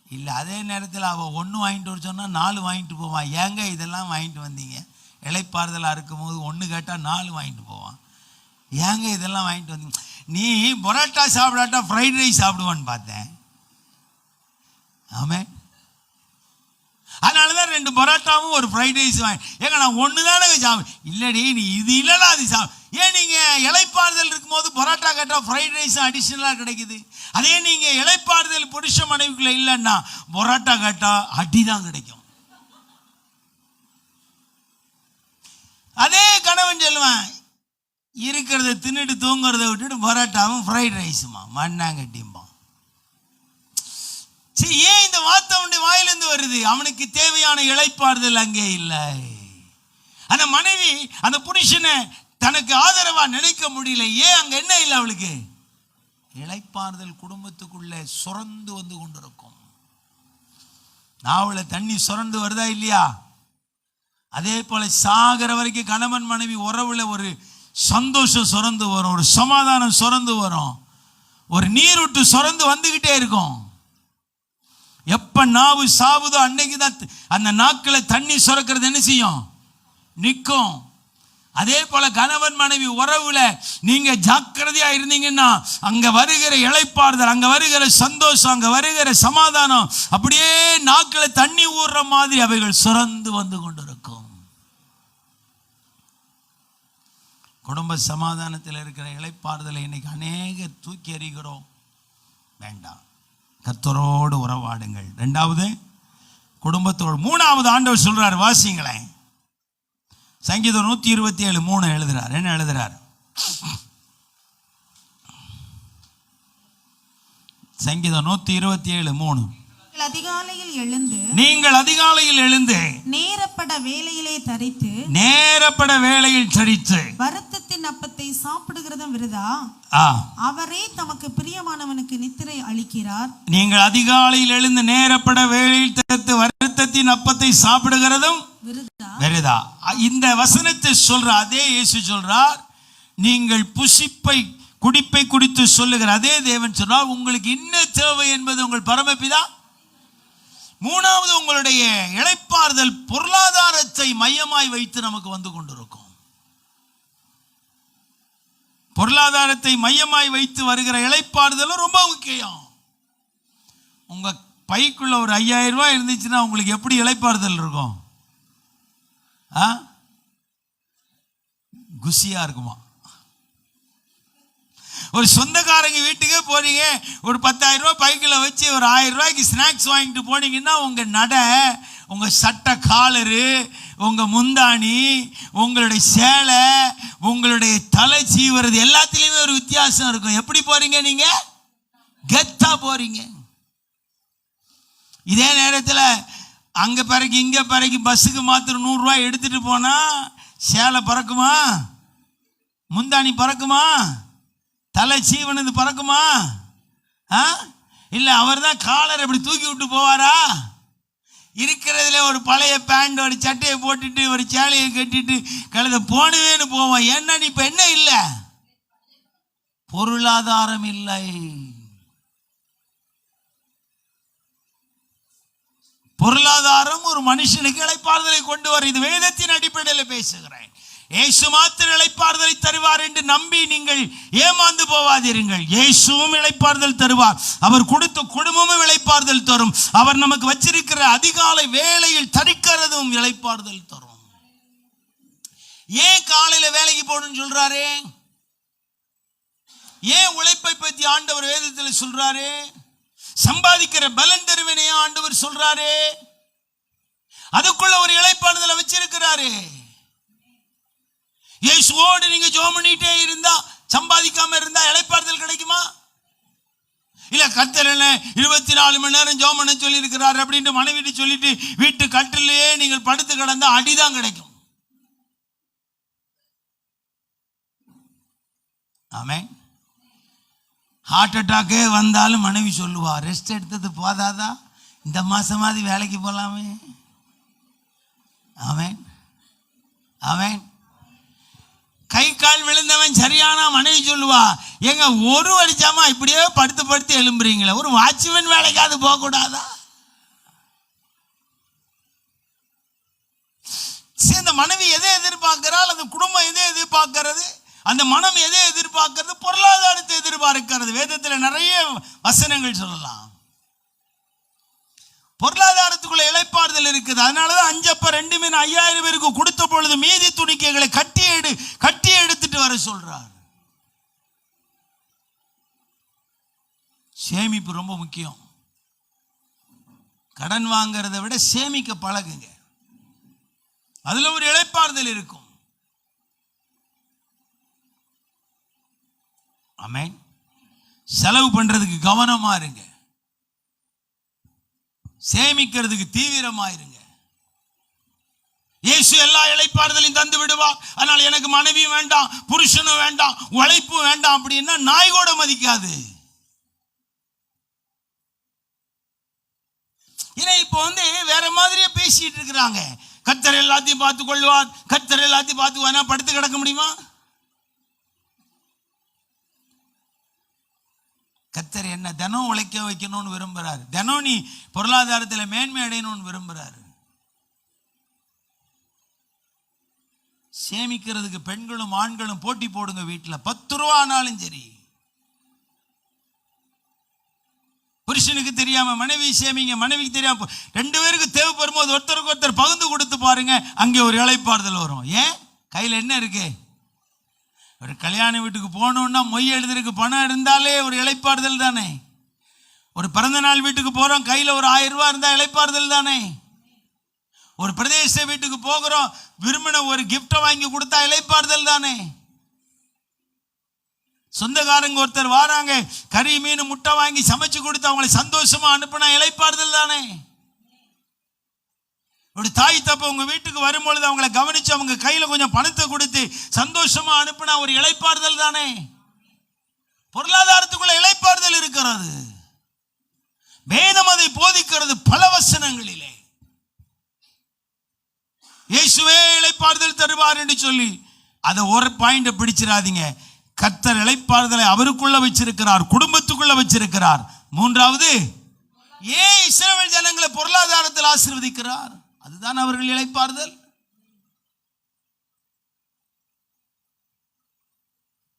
இல்லை. அதே நேரத்தில் அவள் 1 வாங்கிட்டு வர சொன்னால் 4 வாங்கிட்டு போவான். ஏங்க இதெல்லாம் வாங்கிட்டு வந்தீங்க? இளைப்பாறுதலாக இருக்கும் போது 1 கேட்டால் 4 வாங்கிட்டு போவான். ஏங்க இதெல்லாம் வாங்கிட்டு வந்தீங்க? நீ பரோட்டா சாப்பிடாட்டா ஃப்ரைட் ரைஸ் சாப்பிடுவான்னு பார்த்தேன். ஆமே. அதனால தான் 2 பரோட்டாவும் ஒரு ஃப்ரைட் ரைஸ் வாங்கி. ஏங்க நான் 1 தானே சாப்பிடு. இல்லடி நீ இது இல்லைனா அது சாப்பிடு. ஏன் நீங்கள் இளைப்பாறுதல் இருக்கும்போது பரோட்டா கேட்டால் ஃப்ரைட் ரைஸும் அடிஷ்னலாக கிடைக்குது. அதே நீங்கள் இளைப்பாறுதல் புருஷ மனைவிக்குள்ள இல்லைன்னா பரோட்டா கேட்டால் அடி தான் கிடைக்கும். அதே கணவன் சொல்லுவேன், இருக்கிறத தின்னுட்டு தூங்குறத விட்டுட்டு பரோட்டாவும் ஃப்ரைட் ரைஸுமா மண்ணாங்கட்டியுமா. சரி, ஏன் இந்த வார்த்தை அவனுடைய வாயிலிருந்து வருது? அவனுக்கு தேவையான இளைப்பாறுதல் அங்கே இல்லை. அந்த மனைவி அந்த புருஷனை தனக்கு ஆதரவா நினைக்க முடியல. ஏன்? அங்க என்ன இல்லை அவளுக்கு? இளைப்பாறுதல் குடும்பத்துக்குள்ளே சுரந்து வந்து கொண்டிருக்கும். நாவல தண்ணி சுரந்து வருதா இல்லையா? அதே போல சாகர வரைக்கும் கணவன் மனைவி உறவுல ஒரு சந்தோஷம் சுரந்து வரும், ஒரு சமாதானம் சுரந்து வரும், ஒரு நீரூட்டு சுரந்து வந்துகிட்டே இருக்கும். எப்ப நாவு சாவுதோ அன்னைக்கு தான் அந்த நாக்கில் தண்ணி சுரக்கிறது என்ன செய்யும்? நிற்கும். அதே போல கணவன் மனைவி உறவுல நீங்க ஜாக்கிரதையா இருந்தீங்கன்னா அங்க வருகிற இளைப்பாறுதல், அங்க வருகிற சந்தோஷம், அங்க வருகிற சமாதானம் அப்படியே நாக்கில் தண்ணி ஊறுற மாதிரி அவைகள் சுரந்து வந்து கொண்டிருக்கும். குடும்ப சமாதானத்தில் இருக்கிற இளைப்பாறுதலை இன்னைக்கு அநேக தூக்கி எறிகிறோம். வேண்டாம். கர்த்தரோடு உறவாடுங்கள். 2வது குடும்பத்தோடு. 3வது ஆண்டவர் சொல்றார், வாசிங்களேன். சங்கீதம் 127:3 எழுதுறார். என்ன எழுதுறார்? சங்கீதம் 127:3. நீங்கள் அதிகாலையில் எழுந்து நேரப்பட வேளையில் தரித்து வருத்தத்தின் அப்பத்தை சாப்பிடுகிறதும் விருதா? அவரே தமக்கு பிரியமானவனுக்கு நித்திரை அளிக்கிறார். நீங்கள் அதிகாலையில் எழுந்து நேரப்பட வேளையில் தரித்து வருத்தத்தின் அப்பத்தை சாப்பிடுகிறதும் விருதா. இந்த வசனத்தை சொல்ற அதே இயேசு சொல்றார், நீங்கள் புசிப்பை குடிப்பை குடித்து சொல்லுகிற அதே தேவன் சொல்றார், உங்களுக்கு என்ன தேவை என்பது உங்கள் பரமபிதா. 3வது உங்களுடைய இளைப்பாறுதல் பொருளாதாரத்தை மையமாய் வைத்து நமக்கு வந்து கொண்டிருக்கும். பொருளாதாரத்தை மையமாய் வைத்து வருகிற இளைப்பாறுதலும் ரொம்ப முக்கியம். உங்க பைக்குள்ள ஒரு 5000 ரூபாய் இருந்துச்சுன்னா உங்களுக்கு எப்படி இளைப்பாறுதல் இருக்கும்? குசியா இருக்குமா? ஒரு சொந்தக்காரங்க வீட்டுக்கே போறீங்க, ஒரு 10,000 ரூபாய் பைக்கில் வச்சு ஒரு 1000 ரூபாய்க்கு ஸ்நாக்ஸ் வாங்கிட்டு போனீங்கன்னா உங்க நடை, உங்க சட்டை காலரு, உங்க முந்தாணி, உங்களுடைய சேலை, உங்களுடைய தலை சீவுறது எல்லாத்துலேயுமே ஒரு வித்தியாசம் இருக்கும். எப்படி போறீங்க? நீங்க கெத்தா போறீங்க. இதே நேரத்தில் அங்கே பிறகு இங்கே பிறகு பஸ்ஸுக்கு மாத்திரம் 100 ரூபாய் எடுத்துட்டு போனா சேலை பறக்குமா? முந்தாணி பறக்குமா? தலை சீவனது பறக்குமா? இல்லை அவர் தான் காலர் அப்படி தூக்கி விட்டு போவாரா? இருக்கிறதுல ஒரு பழைய பேண்ட், ஒரு சட்டையை போட்டுட்டு ஒரு சேலையை கட்டிட்டு கழுத போனவேன்னு போவோம். ஏன்னா நீ இப்போ என்ன இல்லை? பொருளாதாரம் இல்லை. பொருளாதாரம் ஒரு மனுஷனுக்கு இளைப்பாறுதலை கொண்டு வர. இது வேதத்தின் அடிப்படையில் பேசுகிறேன். இயேசு மாத்திரம் இளைப்பாறுதலை தருவார் என்று நம்பி நீங்கள் ஏமாந்து போவாதீர்கள். இயேசுவும் இளைப்பாறுதல் தருவார். அவர் கொடுத்த குடும்பமும் இளைப்பாறுதல் தரும். அவர் நமக்கு வச்சிருக்கிற அதிகாலை வேளையில் தரிக்கிறதும் இளைப்பாறுதல் தரும். ஏன் காலையில வேலைக்கு போகணும்னு சொல்றாரு? ஏன் உழைப்பை பற்றி ஆண்டவர் வேதத்தில் சொல்றாரு? சம்பாதிக்கிற பலன் தருவனே ஆண்டவர் சொல்றாரு. அதுக்குள்ள ஒரு இளைப்பாறுதலை வச்சிருக்கிறாரு. இயேசுவோடு நீங்க ஜெபம் பண்ணிட்டே இருந்தா, சம்பாதிக்காம இருந்தா இளைப்பாறுதல் கிடைக்குமா? இல்ல கர்த்தர் 24 மணி நேரம் ஜெபம் பண்ண சொல்லி இருக்கிறார் அப்படின்ட்டு மனைவிட்டு சொல்லிட்டு வீட்டு கட்டிலேயே நீங்கள் படுத்து கிடந்தா அடிதான் கிடைக்கும். ஆமென். ஹார்ட் அட்டாக்கே வந்தாலும் மனைவி சொல்லுவா, ரெஸ்ட் எடுத்தது போதாதா, இந்த மாசமாவது வேலைக்கு போகலாமே. ஆமென் ஆமென். கை கால் விழுந்தவன் சரியானா மனைவி சொல்லுவா, எங்க ஒரு வருஷமா இப்படியே படுத்து படுத்து எழும்புறீங்களே, ஒரு வாட்ச்மேன் வேலைக்காவது போக கூடாதா? இந்த மனைவி எதை எதிர்பார்க்கிறாள்? அந்த குடும்பம் எதை எதிர்பார்க்கிறது? அந்த மனம் எதை எதிர்பார்க்கிறது? பொருளாதாரத்தை எதிர்பார்க்கிறது. வேதத்தில் நிறைய வசனங்கள் சொல்லலாம். பொருளாதாரத்துக்குள்ள இளைப்பாறுதல் இருக்குது. அதனாலதான் 5 அப்ப 2 மீன் 5000 பேருக்கு கொடுத்த பொழுது மீதி துணிக்கைகளை கட்டி எடுத்துட்டு வர சொல்றார். சேமிப்பு ரொம்ப முக்கியம். கடன் வாங்கிறத விட சேமிக்க பழகுங்க. அதுல ஒரு இளைப்பாறுதல் இருக்கும். ஆமென். செலவு பண்றதுக்கு கவனமா இருங்க. சேமிக்கிறதுக்கு தீவிரமா இருங்க. இயேசு எல்லா இளைப்பாறுதலையும் தந்து விடுவார். அதனால எனக்கு மனைவி வேண்டாம், புருஷனும் வேண்டாம், உழைப்பு வேண்டாம் அப்படின்னா நாய் கூட மதிக்காது. ஏன்னா இப்போ வேற மாதிரியே பேசிட்டு இருக்கிறாங்க. கர்த்தர் எல்லாத்தையும் பார்த்து கொள்வார், கர்த்தர் எல்லாத்தையும் பார்த்துக்குவானா படுத்து கிடக்க முடியுமா? கர்த்தர் என்ன தினம் உழைக்க வைக்கணும்னு விரும்புறாரு. தினம் நீ பொருளாதாரத்தில் மேன்மை அடையணும்னு விரும்புறாரு. சேமிக்கிறதுக்கு பெண்களும் ஆண்களும் போட்டி போடுங்க. வீட்டில் 10 ரூபா ஆனாலும் சரி, புருஷனுக்கு தெரியாம மனைவி சேமிங்க, மனைவிக்கு தெரியாம 2 பேருக்கு தேவைப்படும் போது ஒருத்தருக்கு ஒருத்தர் பகிர்ந்து கொடுத்து பாருங்க. அங்கே ஒரு இளைப்பாறுதல் வரும். ஏன்? கையில் என்ன இருக்கு? ஒரு கல்யாண வீட்டுக்கு போகணும்னா மொய் எழுதுறதுக்கு பணம் இருந்தாலே ஒரு இளைப்பாறுதல் தானே. ஒரு பிறந்த நாள் வீட்டுக்கு போறோம், கையில் ஒரு 1000 ரூபாய் இருந்தா இளைப்பாறுதல் தானே. ஒரு பிரதேச வீட்டுக்கு போகிறோம், விரும்பின ஒரு கிஃப்டை வாங்கி கொடுத்தா இளைப்பாறுதல் தானே. சொந்தக்காரங்க ஒருத்தர் வராங்க, கறி மீன் முட்டை வாங்கி சமைச்சு கொடுத்து அவங்களை சந்தோஷமா அனுப்பினா இளைப்பாறுதல் தானே. ஒரு தாய் தப்ப உங்க வீட்டுக்கு வரும்பொழுது அவங்களை கவனிச்சு அவங்க கையில கொஞ்சம் பணத்தை கொடுத்து சந்தோஷமா அனுப்பினா ஒரு இளைப்பாறுதல் தானே. பொருளாதாரத்துக்குள்ள இளைப்பாறுதல் இருக்கிறது. வேதம் அதை போதிக்கிறது பல வசனங்களிலே. இயேசுவே இளைப்பாறுதல் தருவார் என்று சொல்லி அதை ஒரு பாயிண்ட் பிடிச்சிடாதீங்க. கர்த்தர் இளைப்பாறுதலை அவருக்குள்ள வச்சிருக்கிறார், குடும்பத்துக்குள்ள வச்சிருக்கிறார். 3வது, ஏன் இஸ்ரவேல் ஜனங்களை பொருளாதாரத்தில் ஆசீர்வதிக்கிறார்? அதுதான் அவர்கள் இளைப்பாறுதல்.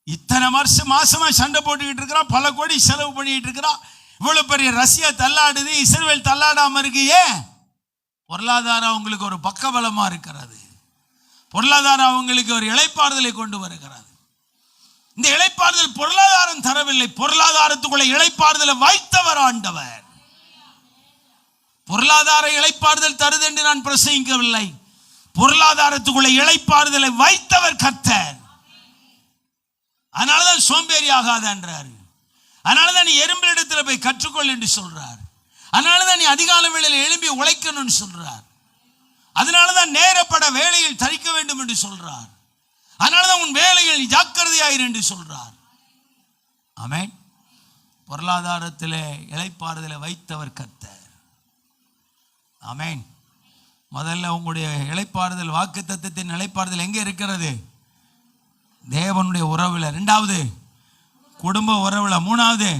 இத்தனை மாசமா சண்டை போட்டுக்கிட்டு இருக்கிறா, பல கோடி செலவு பண்ணிட்டு இருக்கிறா, இவ்வளவு பெரிய ரஷ்யா தள்ளாடுது, இஸ்ரவேல் தள்ளாடாம இருக்கு. ஏன்? பொருளாதாரம் அவங்களுக்கு ஒரு பக்கபலமா இருக்கிறது. பொருளாதாரம் அவங்களுக்கு ஒரு இளைப்பாறுதலை கொண்டு வருகிறது. இந்த இளைப்பாறுதல் பொருளாதாரம் தரவில்லை. பொருளாதாரத்துக்குள்ள இளைப்பாறுதலை வைத்தவர் ஆண்டவர். பொருளாதார இளைப்பாறுதல் தருது என்று நான் பிரசங்கிக்கவில்லை. பொருளாதாரத்துக்குள்ள இளைப்பாறுதலை வைத்தவர் கர்த்தர். அதனாலதான் சோம்பேறி ஆகாத என்றாரு. அதனாலதான் நீ எறும்பிடத்துல போய் கற்றுக்கொள் என்று சொல்றார். அதனாலதான் நீ அதிகால வேளையில் எழும்பி உழைக்கணும்னு சொல்றார். அதனாலதான் நேரப்பட வேலையில் தரிக்க வேண்டும் என்று சொல்றார். அதனாலதான் உன் வேலையில் ஜாக்கிரதையாயிரு என்று சொல்றார். ஆமென். பொருளாதாரத்திலே இளைப்பாறுதலை வைத்தவர் கர்த்தர். ஆமென். முதல்ல உங்களுடைய இளைப்பாறுதல், வாக்குத்தத்தத்தின் இளைப்பாறுதல் எங்கே இருக்கிறது? தேவனுடைய உறவுல. இரண்டாவது குடும்ப உறவுல. மூணாவது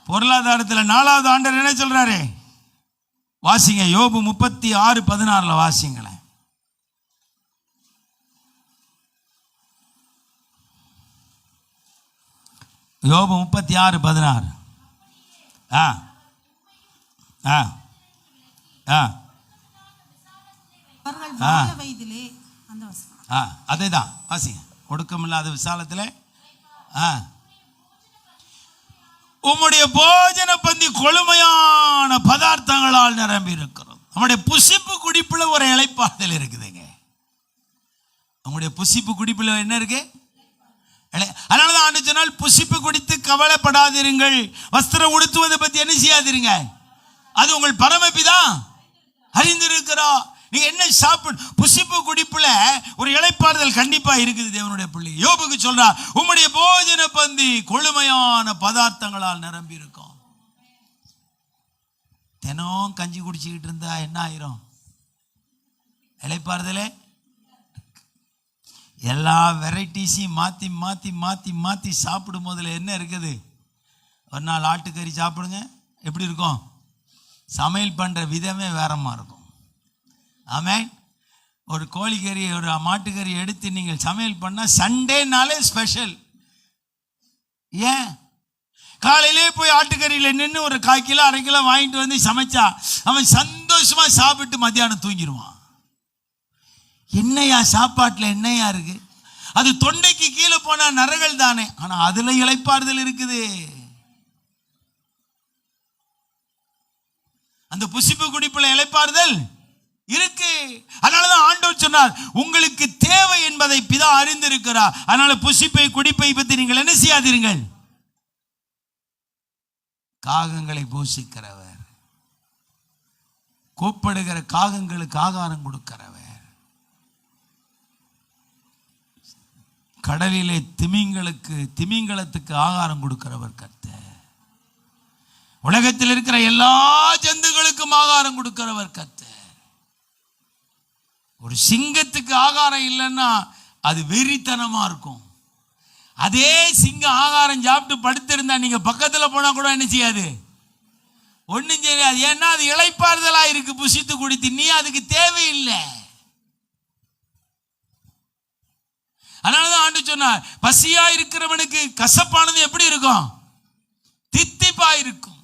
பொருளாதாரத்தில். நாலாவது ஆண்டவர் என்ன சொல்றாரு? வாசிங்க, யோபு 36:16 வாசிங்களேன். யோபு 36:16. அதேதான் வாசிங்க. ஒடுக்கமில்லாத விசாலத்திலே உம்முடைய போஜன பந்தி கொழுமையான பதார்த்தங்களால் நிரம்பி இருக்கிறது. நம்முடைய புசிப்பு குடிப்புல ஒரு இளைப்பாறுதல் இருக்குதுங்க. நம்முடைய புசிப்பு குடிப்புல என்ன இருக்கு? அதனாலதான் ஆண்டு சொன்னால் புசிப்பு குடித்து கவலைப்படாதிருங்கள், வஸ்திரம் உடுத்துவதை பத்தி என்ன செய்யாதிருங்க, அது உங்கள் பரமபிதா அறிந்திருக்கிறா. நீங்க என்ன சாப்பிடு, புசிப்பு குடிப்புல ஒரு இளைப்பாறுதல் கண்டிப்பா இருக்குது தேவனுடைய பிள்ளை. யோபுக்கு சொல்றா, உம்முடைய போஜன பந்தி கொழுமையான பதார்த்தங்களால் நிரம்பி இருக்கும். தினம் கஞ்சி குடிச்சுக்கிட்டு இருந்தா என்ன ஆயிரும்? இளைப்பாறுதலே. எல்லா வெரைட்டிஸையும் மாற்றி மாற்றி மாற்றி மாற்றி சாப்பிடும் போதில் என்ன இருக்குது? ஒரு நாள் ஆட்டுக்கறி சாப்பிடுங்க, எப்படி இருக்கும்? சமையல் பண்ணுற விதமே வேறமாக இருக்கும். ஆமென். ஒரு கோழிக்கறி, ஒரு மாட்டுக்கறி எடுத்து நீங்கள் சமையல் பண்ணால் சண்டேனாலே ஸ்பெஷல். ஏன்? காலையிலே போய் ஆட்டுக்கறியில் நின்று ஒரு 1/4 கிலோ 1/2 கிலோ வாங்கிட்டு வந்து சமைச்சா அவன் சந்தோஷமாக சாப்பிட்டு மத்தியானம் தூங்கிடுவான். என்னையா சாப்பாட்டில் என்னையா இருக்கு? அது தொண்டைக்கு கீழே போனா நரகள் தானே, ஆனா அதுல இளைப்பாறுதல் இருக்குது. அந்த புசிப்பு குடிப்புல இளைப்பாறுதல் இருக்கு. அதனாலதான் ஆண்டவர் சொன்னார், உங்களுக்கு தேவை என்பதை பிதா அறிந்திருக்கிறார். அதனால புசிப்பை குடிப்பை பற்றி நீங்கள் என்ன செய்யாதீர்கள். காகங்களை போஷிக்கிறவர், கூப்பிடுகிற காகங்களுக்கு ஆகாரம் கொடுக்கிறவர், கடலிலே திமிங்கலத்துக்கு ஆகாரம் கொடுக்கிறவர் கர்த்தர், உலகத்தில் இருக்கிற எல்லா ஜந்துகளுக்கும் ஆகாரம் கொடுக்கிறவர் கர்த்தர். ஒரு சிங்கத்துக்கு ஆகாரம் இல்லைன்னா அது வெறித்தனமா இருக்கும். அதே சிங்கம் ஆகாரம் சாப்பிட்டு படுத்திருந்தா நீங்க பக்கத்துல போனா கூட என்ன செய்யாது, ஒண்ணும் செய்யாது. ஏன்னா அது இளைப்பாறுதலா இருக்கு, புசித்து குடித்து. நீ அதுக்கு தேவையில்லை. அதனாலதான் ஆண்டு சொன்னார், பசியா இருக்கிறவனுக்கு கசப்பானது எப்படி இருக்கும்? தித்திப்பா இருக்கும்.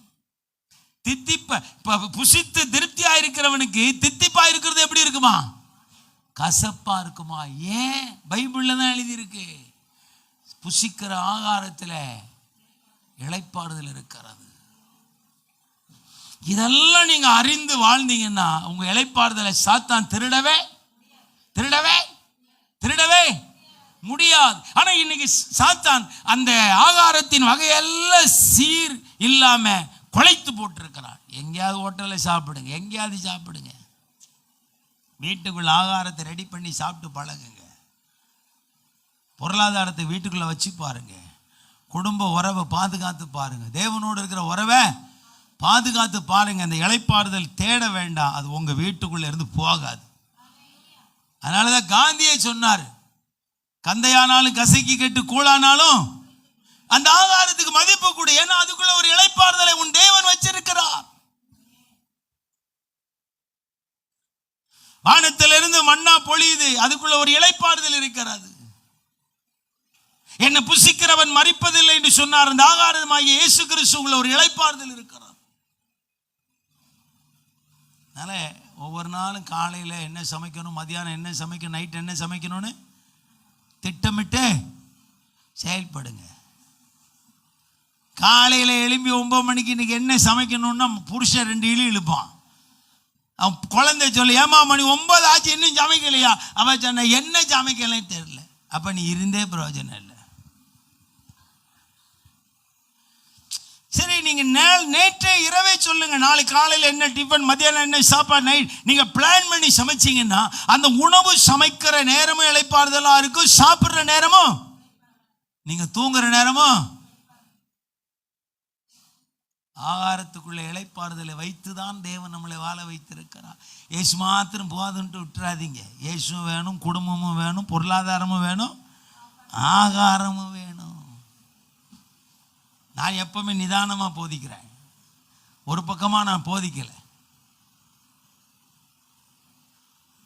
புசித்து திருப்தியா இருக்கிறவனுக்கு தித்திப்பா இருக்கிறது எப்படி இருக்குமா? கசப்பா இருக்குமா? ஏன்? பைபிள்ல தான் எழுதி இருக்கு, புசிக்கிற ஆகாரத்துல இளைப்பாறுதல் இருக்கிறது. இதெல்லாம் நீங்க அறிந்து வாழ்ந்தீங்கன்னா உங்க இளைப்பாறுதலை சாத்தான் திருடவே முடியாது. ஆனா இன்னைக்கு சாத்தான் அந்த ஆகாரத்தின் வகையெல்லாம் சீர் இல்லாம குலைத்து போட்டிருக்கிறான். எங்கேயாவது ஹோட்டல்ல சாப்பிடுங்க, எங்கேயாவது சாப்பிடுங்க. வீட்டுக்குள்ள ஆகாரத்தை ரெடி பண்ணி சாப்பிட்டு பழகுங்க. பொருளாதாரத்தை வீட்டுக்குள்ள வச்சு பாருங்க. குடும்ப உறவை பாதுகாத்து பாருங்க. தேவனோடு இருக்கிற உறவை பாதுகாத்து பாருங்க. அந்த இளைப்பாறுதல் தேட வேண்டாம், அது உங்க வீட்டுக்குள்ள இருந்து போகாது. அதனாலதான் காந்தியை சொன்னார், கந்தையானாலும் கசைக்கு கெட்டு கூழானாலும் அந்த ஆகாரத்துக்கு மதிப்பு கொடு. ஏன்னா அதுக்குள்ள ஒரு இளைப்பாறுதலை உன் தேவன் வச்சிருக்கிறார். வானத்திலிருந்து மன்னா பொழியுது, அதுக்குள்ள ஒரு இளைப்பாறுதல் இருக்கிறது. என்னை புசிக்கிறவன் மரிப்பதில்லை என்று சொன்னார். அந்த ஆகாரமாகிய இயேசு கிறிஸ்துவுக்குள்ள ஒரு இளைப்பாறுதல் இருக்கிறது. அதனால ஒவ்வொரு நாளும் காலையில என்ன சமைக்கணும், மதியானம் என்ன சமைக்கணும், நைட் என்ன சமைக்கணும்னு திட்டமிட்டு செயல்படுங்க. காலையில் எழும்பி 9 மணிக்கு இன்னைக்கு என்ன சமைக்கணும்னா புருஷன் 2 இழி இழுப்பான். அவன் குழந்தை சொல்லி, ஏமா மணி 9 ஆச்சு இன்னும் சமைக்கலையா? அவன் சொன்ன என்ன சமைக்கலன்னு தெரியல. அப்ப நீ இருந்தே பிரயோஜனம் இல்லை. சரி, நீங்க நேற்றே இரவே சொல்லுங்க, நாளைக்கு காலையில் என்ன டிஃபன், மத்தியானம் என்ன சாப்பாடு, நைட் நீங்க பிளான் பண்ணி சமைச்சீங்கன்னா அந்த உணவு சமைக்கிற நேரமும் இளைப்பாறுதலா இருக்கும், சாப்பிடுற நேரமும் நீங்க தூங்குற நேரமும். ஆகாரத்துக்குள்ள இளைப்பாறுதலை வைத்துதான் தேவன் நம்மளை வாழ வைத்திருக்கிறார். இயேசு மாத்திரம் போதுன்ட்டு விட்டுறாதீங்க. இயேசுவும் வேணும், குடும்பமும் வேணும், பொருளாதாரமும் வேணும், ஆகாரமும் வேணும். நான் எப்பவுமே நிதானமா போதிக்கிறேன், ஒரு பக்கமா நான் போதிக்கல.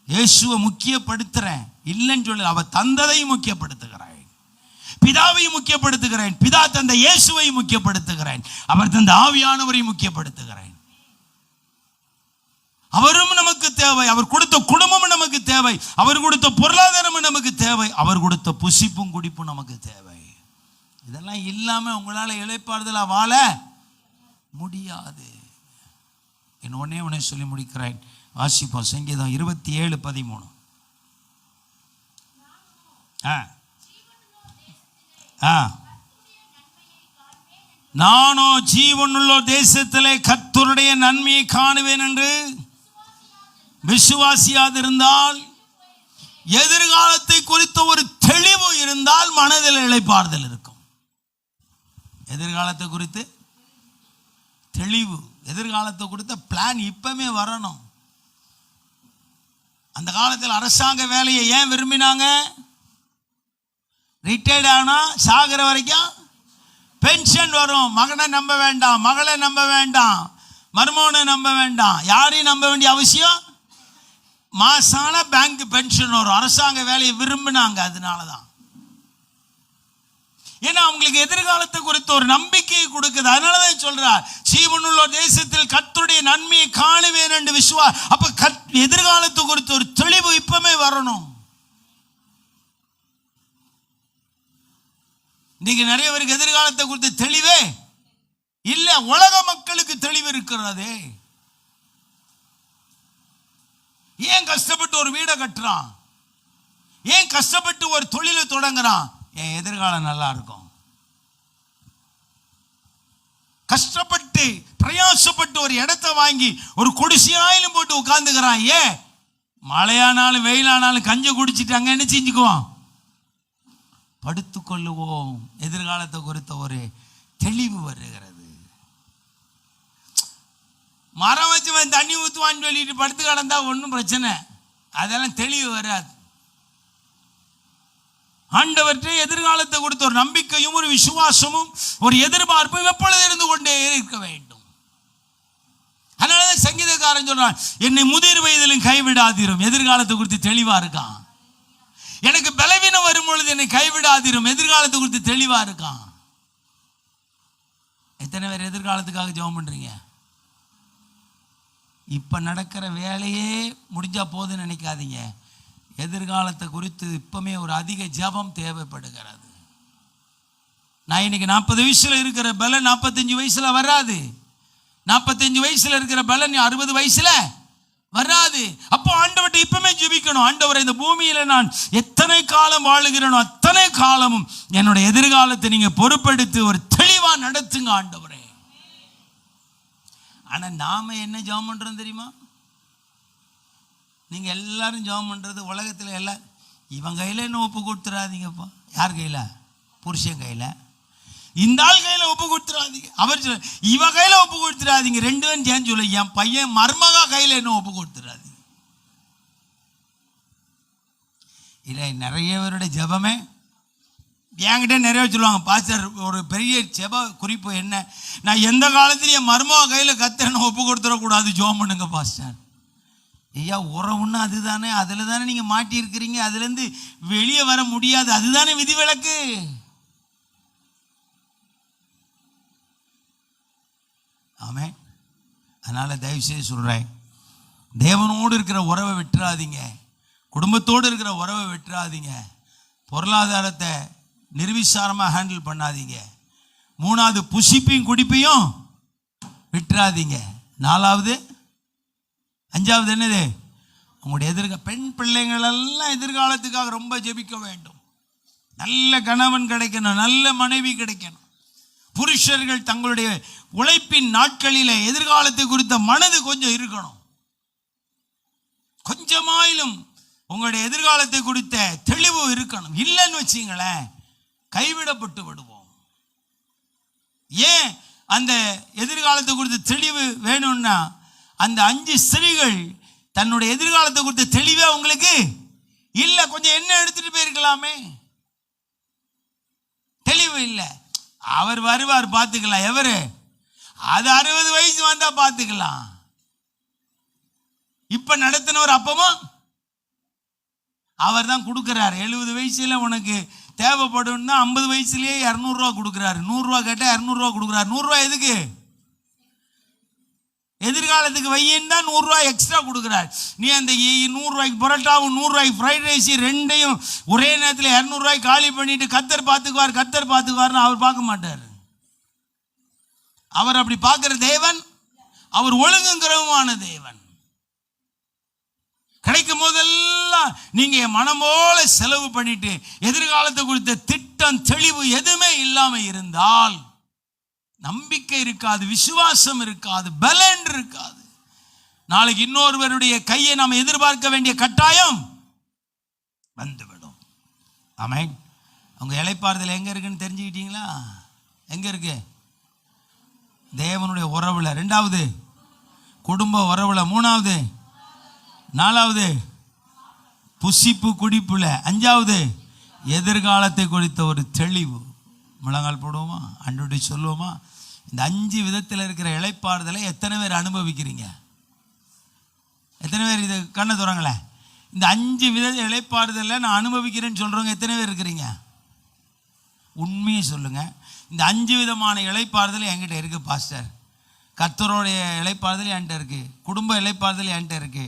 இயேசுவை முக்கியப்படுத்துறேன் இல்லைன்னு சொல்லல, அவ தந்ததையும் முக்கியப்படுத்துகிறேன், பிதாவையும் முக்கியப்படுத்துகிறேன், பிதா தந்த இயேசுவையும் முக்கியப்படுத்துகிறேன், அவர் தந்த ஆவியானவரையும் முக்கியப்படுத்துகிறேன். அவரும் நமக்கு தேவை, அவர் கொடுத்த குடும்பமும் நமக்கு தேவை, அவர் கொடுத்த பொருளாதாரமும் நமக்கு தேவை, அவர் கொடுத்த புசிப்பும் குடிப்பும் நமக்கு தேவை. இதெல்லாம் இல்லாம உங்களால இளைப்பாறுதலா வாழ முடியாது. என் ஒன்னே சொல்லி முடிக்கிறேன், வாசிப்போம். சங்கீதம் 27:13. நானோ ஜீவனுள்ள தேசத்திலே கர்த்தருடைய நன்மையை காணுவேன் என்று விசுவாசியாதிருந்தால், எதிர்காலத்தை குறித்த ஒரு தெளிவு இருந்தால் மனதில் இளைப்பாறுதல் இருக்கும். எதிர்காலத்தை குறித்து தெளிவு, எதிர்காலத்தை குறித்த பிளான் இப்பவுமே வரணும். அந்த காலத்தில் அரசாங்க வேலையை ஏன் விரும்பினாங்க? ரிட்டையர்ட் ஆனா சாகிற வரைக்கும் பென்ஷன் வரும். மகனை நம்ப வேண்டாம், மகளை நம்ப வேண்டாம், மருமகனை நம்ப வேண்டாம், யாரையும் நம்ப வேண்டிய அவசியம். மாசான பேங்க் பென்ஷன் வரும். அரசாங்க வேலையை விரும்பினாங்க. அதனாலதான், ஏன்னா அவங்களுக்கு எதிர்காலத்தை குறித்த ஒரு நம்பிக்கையை கொடுக்குது. அதனாலதான் சொல்றார், ஜீவனுள்ள தேசத்தில் கர்த்தருடைய நன்மையை காணுவேன் என்று அப்ப எதிர்காலத்தை குறித்த ஒரு தெளிவு இப்பவுமே வரணும். நீங்க நிறைய பேருக்கு எதிர்காலத்தை குறித்த தெளிவே இல்ல. உலக மக்களுக்கு தெளிவு இருக்கிறதே. ஏன் கஷ்டப்பட்டு ஒரு வீடை கட்டுறான்? ஏன் கஷ்டப்பட்டு ஒரு தொழிலை தொடங்குறான்? என் எதிர்காலம் நல்லா இருக்கும். கஷ்டப்பட்டு பிரயாசப்பட்டு ஒரு இடத்தை வாங்கி ஒரு குடிசையாயிலும் போட்டு உட்கார்ந்துக்கிறான். ஏன்? மழையானாலும் வெயிலானாலும் கஞ்சி குடிச்சிட்டு அங்க என்ன செஞ்சுக்குவோம்? படுத்துக்கொள்ளுவோம். எதிர்காலத்தை குறித்த ஒரு தெளிவு வருகிறது. மரம் வச்சு தண்ணி ஊற்றுவான்னு சொல்லிட்டு படுத்து கிடந்தா ஒன்றும் பிரச்சனை, அதெல்லாம் தெளிவு வராது. ஆண்டவற்றை எதிர்காலத்தை கொடுத்த ஒரு நம்பிக்கையும் ஒரு விசுவாசமும் ஒரு எதிர்பார்ப்பும் எப்பொழுது இருந்து கொண்டே இருக்க வேண்டும். அதனாலதான் சங்கீதக்காரன் சொல்றான், என்னை முதிர் வயதிலும் கைவிடாதீரும். எதிர்காலத்தை குறித்து தெளிவா இருக்கான். எனக்கு பலவீனம் வரும் பொழுது என்னை கைவிடாதீரும். எதிர்காலத்தை குறித்து தெளிவா இருக்கான். எத்தனை பேர் எதிர்காலத்துக்காக ஜெபம் பண்றீங்க? இப்ப நடக்கிற வேலையே முடிஞ்சா போதுன்னு நினைக்காதீங்க. எதிர்காலத்தை குறித்து இப்பவுமே ஒரு அதிக ஜெபம் தேவைப்படுகிறது. நான் இன்னைக்கு 40 வயசுல இருக்கிற பலன் 45 வயசுல வராது. 45 வயசுல இருக்கிற பலன் 60 வயசுல வராது. அப்போ ஆண்டவர்கிட்ட இப்பவுமே ஜெபிக்கணும். ஆண்டவரை, இந்த பூமியில நான் எத்தனை காலம் வாழுகிறேனோ அத்தனை காலமும் என்னுடைய எதிர்காலத்தை நீங்க பொறுப்பெடுத்து ஒரு தெளிவா நடத்துங்க ஆண்டவரே. ஆனா நாம என்ன ஜெபம் பண்றோம் தெரியுமா? நீங்க எல்லாரும் ஜெபம் பண்றது உலகத்துல எல்லாம், இவன் கையில என்ன ஒப்பு கொடுத்துடாதீங்கப்பா. யார் கையில? புருஷன் கையில. இந்த ஆள் கையில ஒப்பு கொடுத்துடாதீங்க. அவர் சொல்ல, இவ கையில ஒப்பு கொடுத்துடாதீங்க. 2 பேரும் சேர்ந்து சொல்ல, என் பையன் மருமகா கையில என்ன ஒப்பு கொடுத்துடாதீங்க. இல்லை, நிறைய பேருடைய ஜெபமே என்கிட்ட நிறைய சொல்லுவாங்க, பாஸ்டர் ஒரு பெரிய ஜெப குறிப்பு என்ன, நான் எந்த காலத்திலும் என் மருமகா கையில கத்தனை ஒப்பு கொடுத்துடக்கூடாது, ஜெபம் பண்ணுங்க பாஸ்டர். ஐயா, உறவுன்னா அதுதானே, அதுல தானே நீங்க மாட்டி இருக்கிறீங்க, அதுல இருந்து வெளியே வர முடியாது, அதுதானே விதிவிலக்கு. ஆமே. அதனால தயவு செய்து சொல்றேன், தேவனோடு இருக்கிற உறவை விட்டுறாதீங்க, குடும்பத்தோடு இருக்கிற உறவை விட்டுறாதீங்க, பொருளாதாரத்தை நிர்விசாரமாக ஹேண்டில் பண்ணாதீங்க. 3வது புசிப்பையும் குடிப்பையும் விட்டுறாதீங்க. 4வது 5வது என்னது? உங்களுடைய பெண் பிள்ளைங்கள் எல்லாம் எதிர்காலத்துக்காக ரொம்ப ஜெபிக்க வேண்டும். நல்ல கணவன் கிடைக்கணும், நல்ல மனைவி கிடைக்கணும். புருஷர்கள் தங்களுடைய உழைப்பின் நாட்களிலே எதிர்காலத்தை குறித்த மனது கொஞ்சம் இருக்கணும். கொஞ்சமாயிலும் உங்களுடைய எதிர்காலத்தை குறித்த தெளிவு இருக்கணும். இல்லைன்னு வச்சுங்களேன், கைவிடப்பட்டு விடுவோம். ஏன் அந்த எதிர்காலத்தை குறித்த தெளிவு வேணும்னா, அந்த 5 ஸ்திரீகள் தன்னுடைய எதிர்காலத்தை குறித்த தெளிவே உங்களுக்கு இல்லை. கொஞ்சம் என்ன எடுத்துட்டு போயிருக்கலாமே, தெளிவு இல்லை. அவர் வருவார், பார்த்துக்கலாம். எவரு? அது 60 வயசு வந்தா பார்த்துக்கலாம். இப்ப நடத்தினவர் அப்பவும் அவர் தான் கொடுக்கிறார். 70 வயசுல உனக்கு தேவைப்படும்னா 50 வயசுலயே 200 ரூபா கொடுக்கிறாரு. 100 ரூபா கேட்டா 200 ரூபா கொடுக்கிறாரு. 100 ரூபா எதுக்கு? எதிர்காலத்துக்கு வையின்னு தான் 100 ரூபா எக்ஸ்ட்ரா கொடுக்கிறார். நீ அந்த 100 ரூபாய்க்கு பரோட்டாவும் 100 ரூபாய்க்கு ஃப்ரைட் ரைஸ் ரெண்டையும் ஒரே நேரத்தில் 200 ரூபாய்க்கு காலி பண்ணிட்டு கத்தர் பார்த்துக்குவார்னு அவர் பார்க்க மாட்டார். அவர் அப்படி பார்க்கிற தேவன், அவர் ஒழுங்குங்கிறவுமான தேவன். கிடைக்கும் போதெல்லாம் நீங்க மனம் போல செலவு பண்ணிட்டு எதிர்காலத்தை குறித்த திட்டம் தெளிவு எதுவுமே இல்லாம இருந்தால் நம்பிக்கை இருக்காது, விசுவாசம் இருக்காது, பலன் இருக்காது. நாளைக்கு இன்னொருவருடைய கையை நாம் எதிர்பார்க்க வேண்டிய கட்டாயம் வந்துவிடும். ஆமென். அவங்க இளைப்பாறுதல் எங்க இருக்குன்னு தெரிஞ்சுக்கிட்டீங்களா? எங்க இருக்கு? தேவனுடைய உறவுல. 2வது குடும்ப உறவுல. 3வது 4வது புசிப்பு குடிப்புல. 5வது எதிர்காலத்தை குறித்த ஒரு தெளிவு. முழங்கால் போடுவோமா? ஆண்டவரை சொல்லுவோமா? இந்த 5 விதத்தில் இருக்கிற இளைப்பாறுதலை எத்தனை பேர் அனுபவிக்கிறீங்க? எத்தனை பேர் இது கண்ணை துறங்களேன்? இந்த 5 வித இளைப்பாறுதலை நான் அனுபவிக்கிறேன்னு சொல்றவங்க எத்தனை பேர் இருக்கிறீங்க? உண்மையை சொல்லுங்க. இந்த 5 விதமான இளைப்பாறுதல் என்கிட்ட இருக்கு பாஸ்டர். கர்த்தருடைய இளைப்பாறுதல் என்கிட்ட இருக்கு, குடும்ப இளைப்பாறுதல் என்கிட்ட இருக்கு,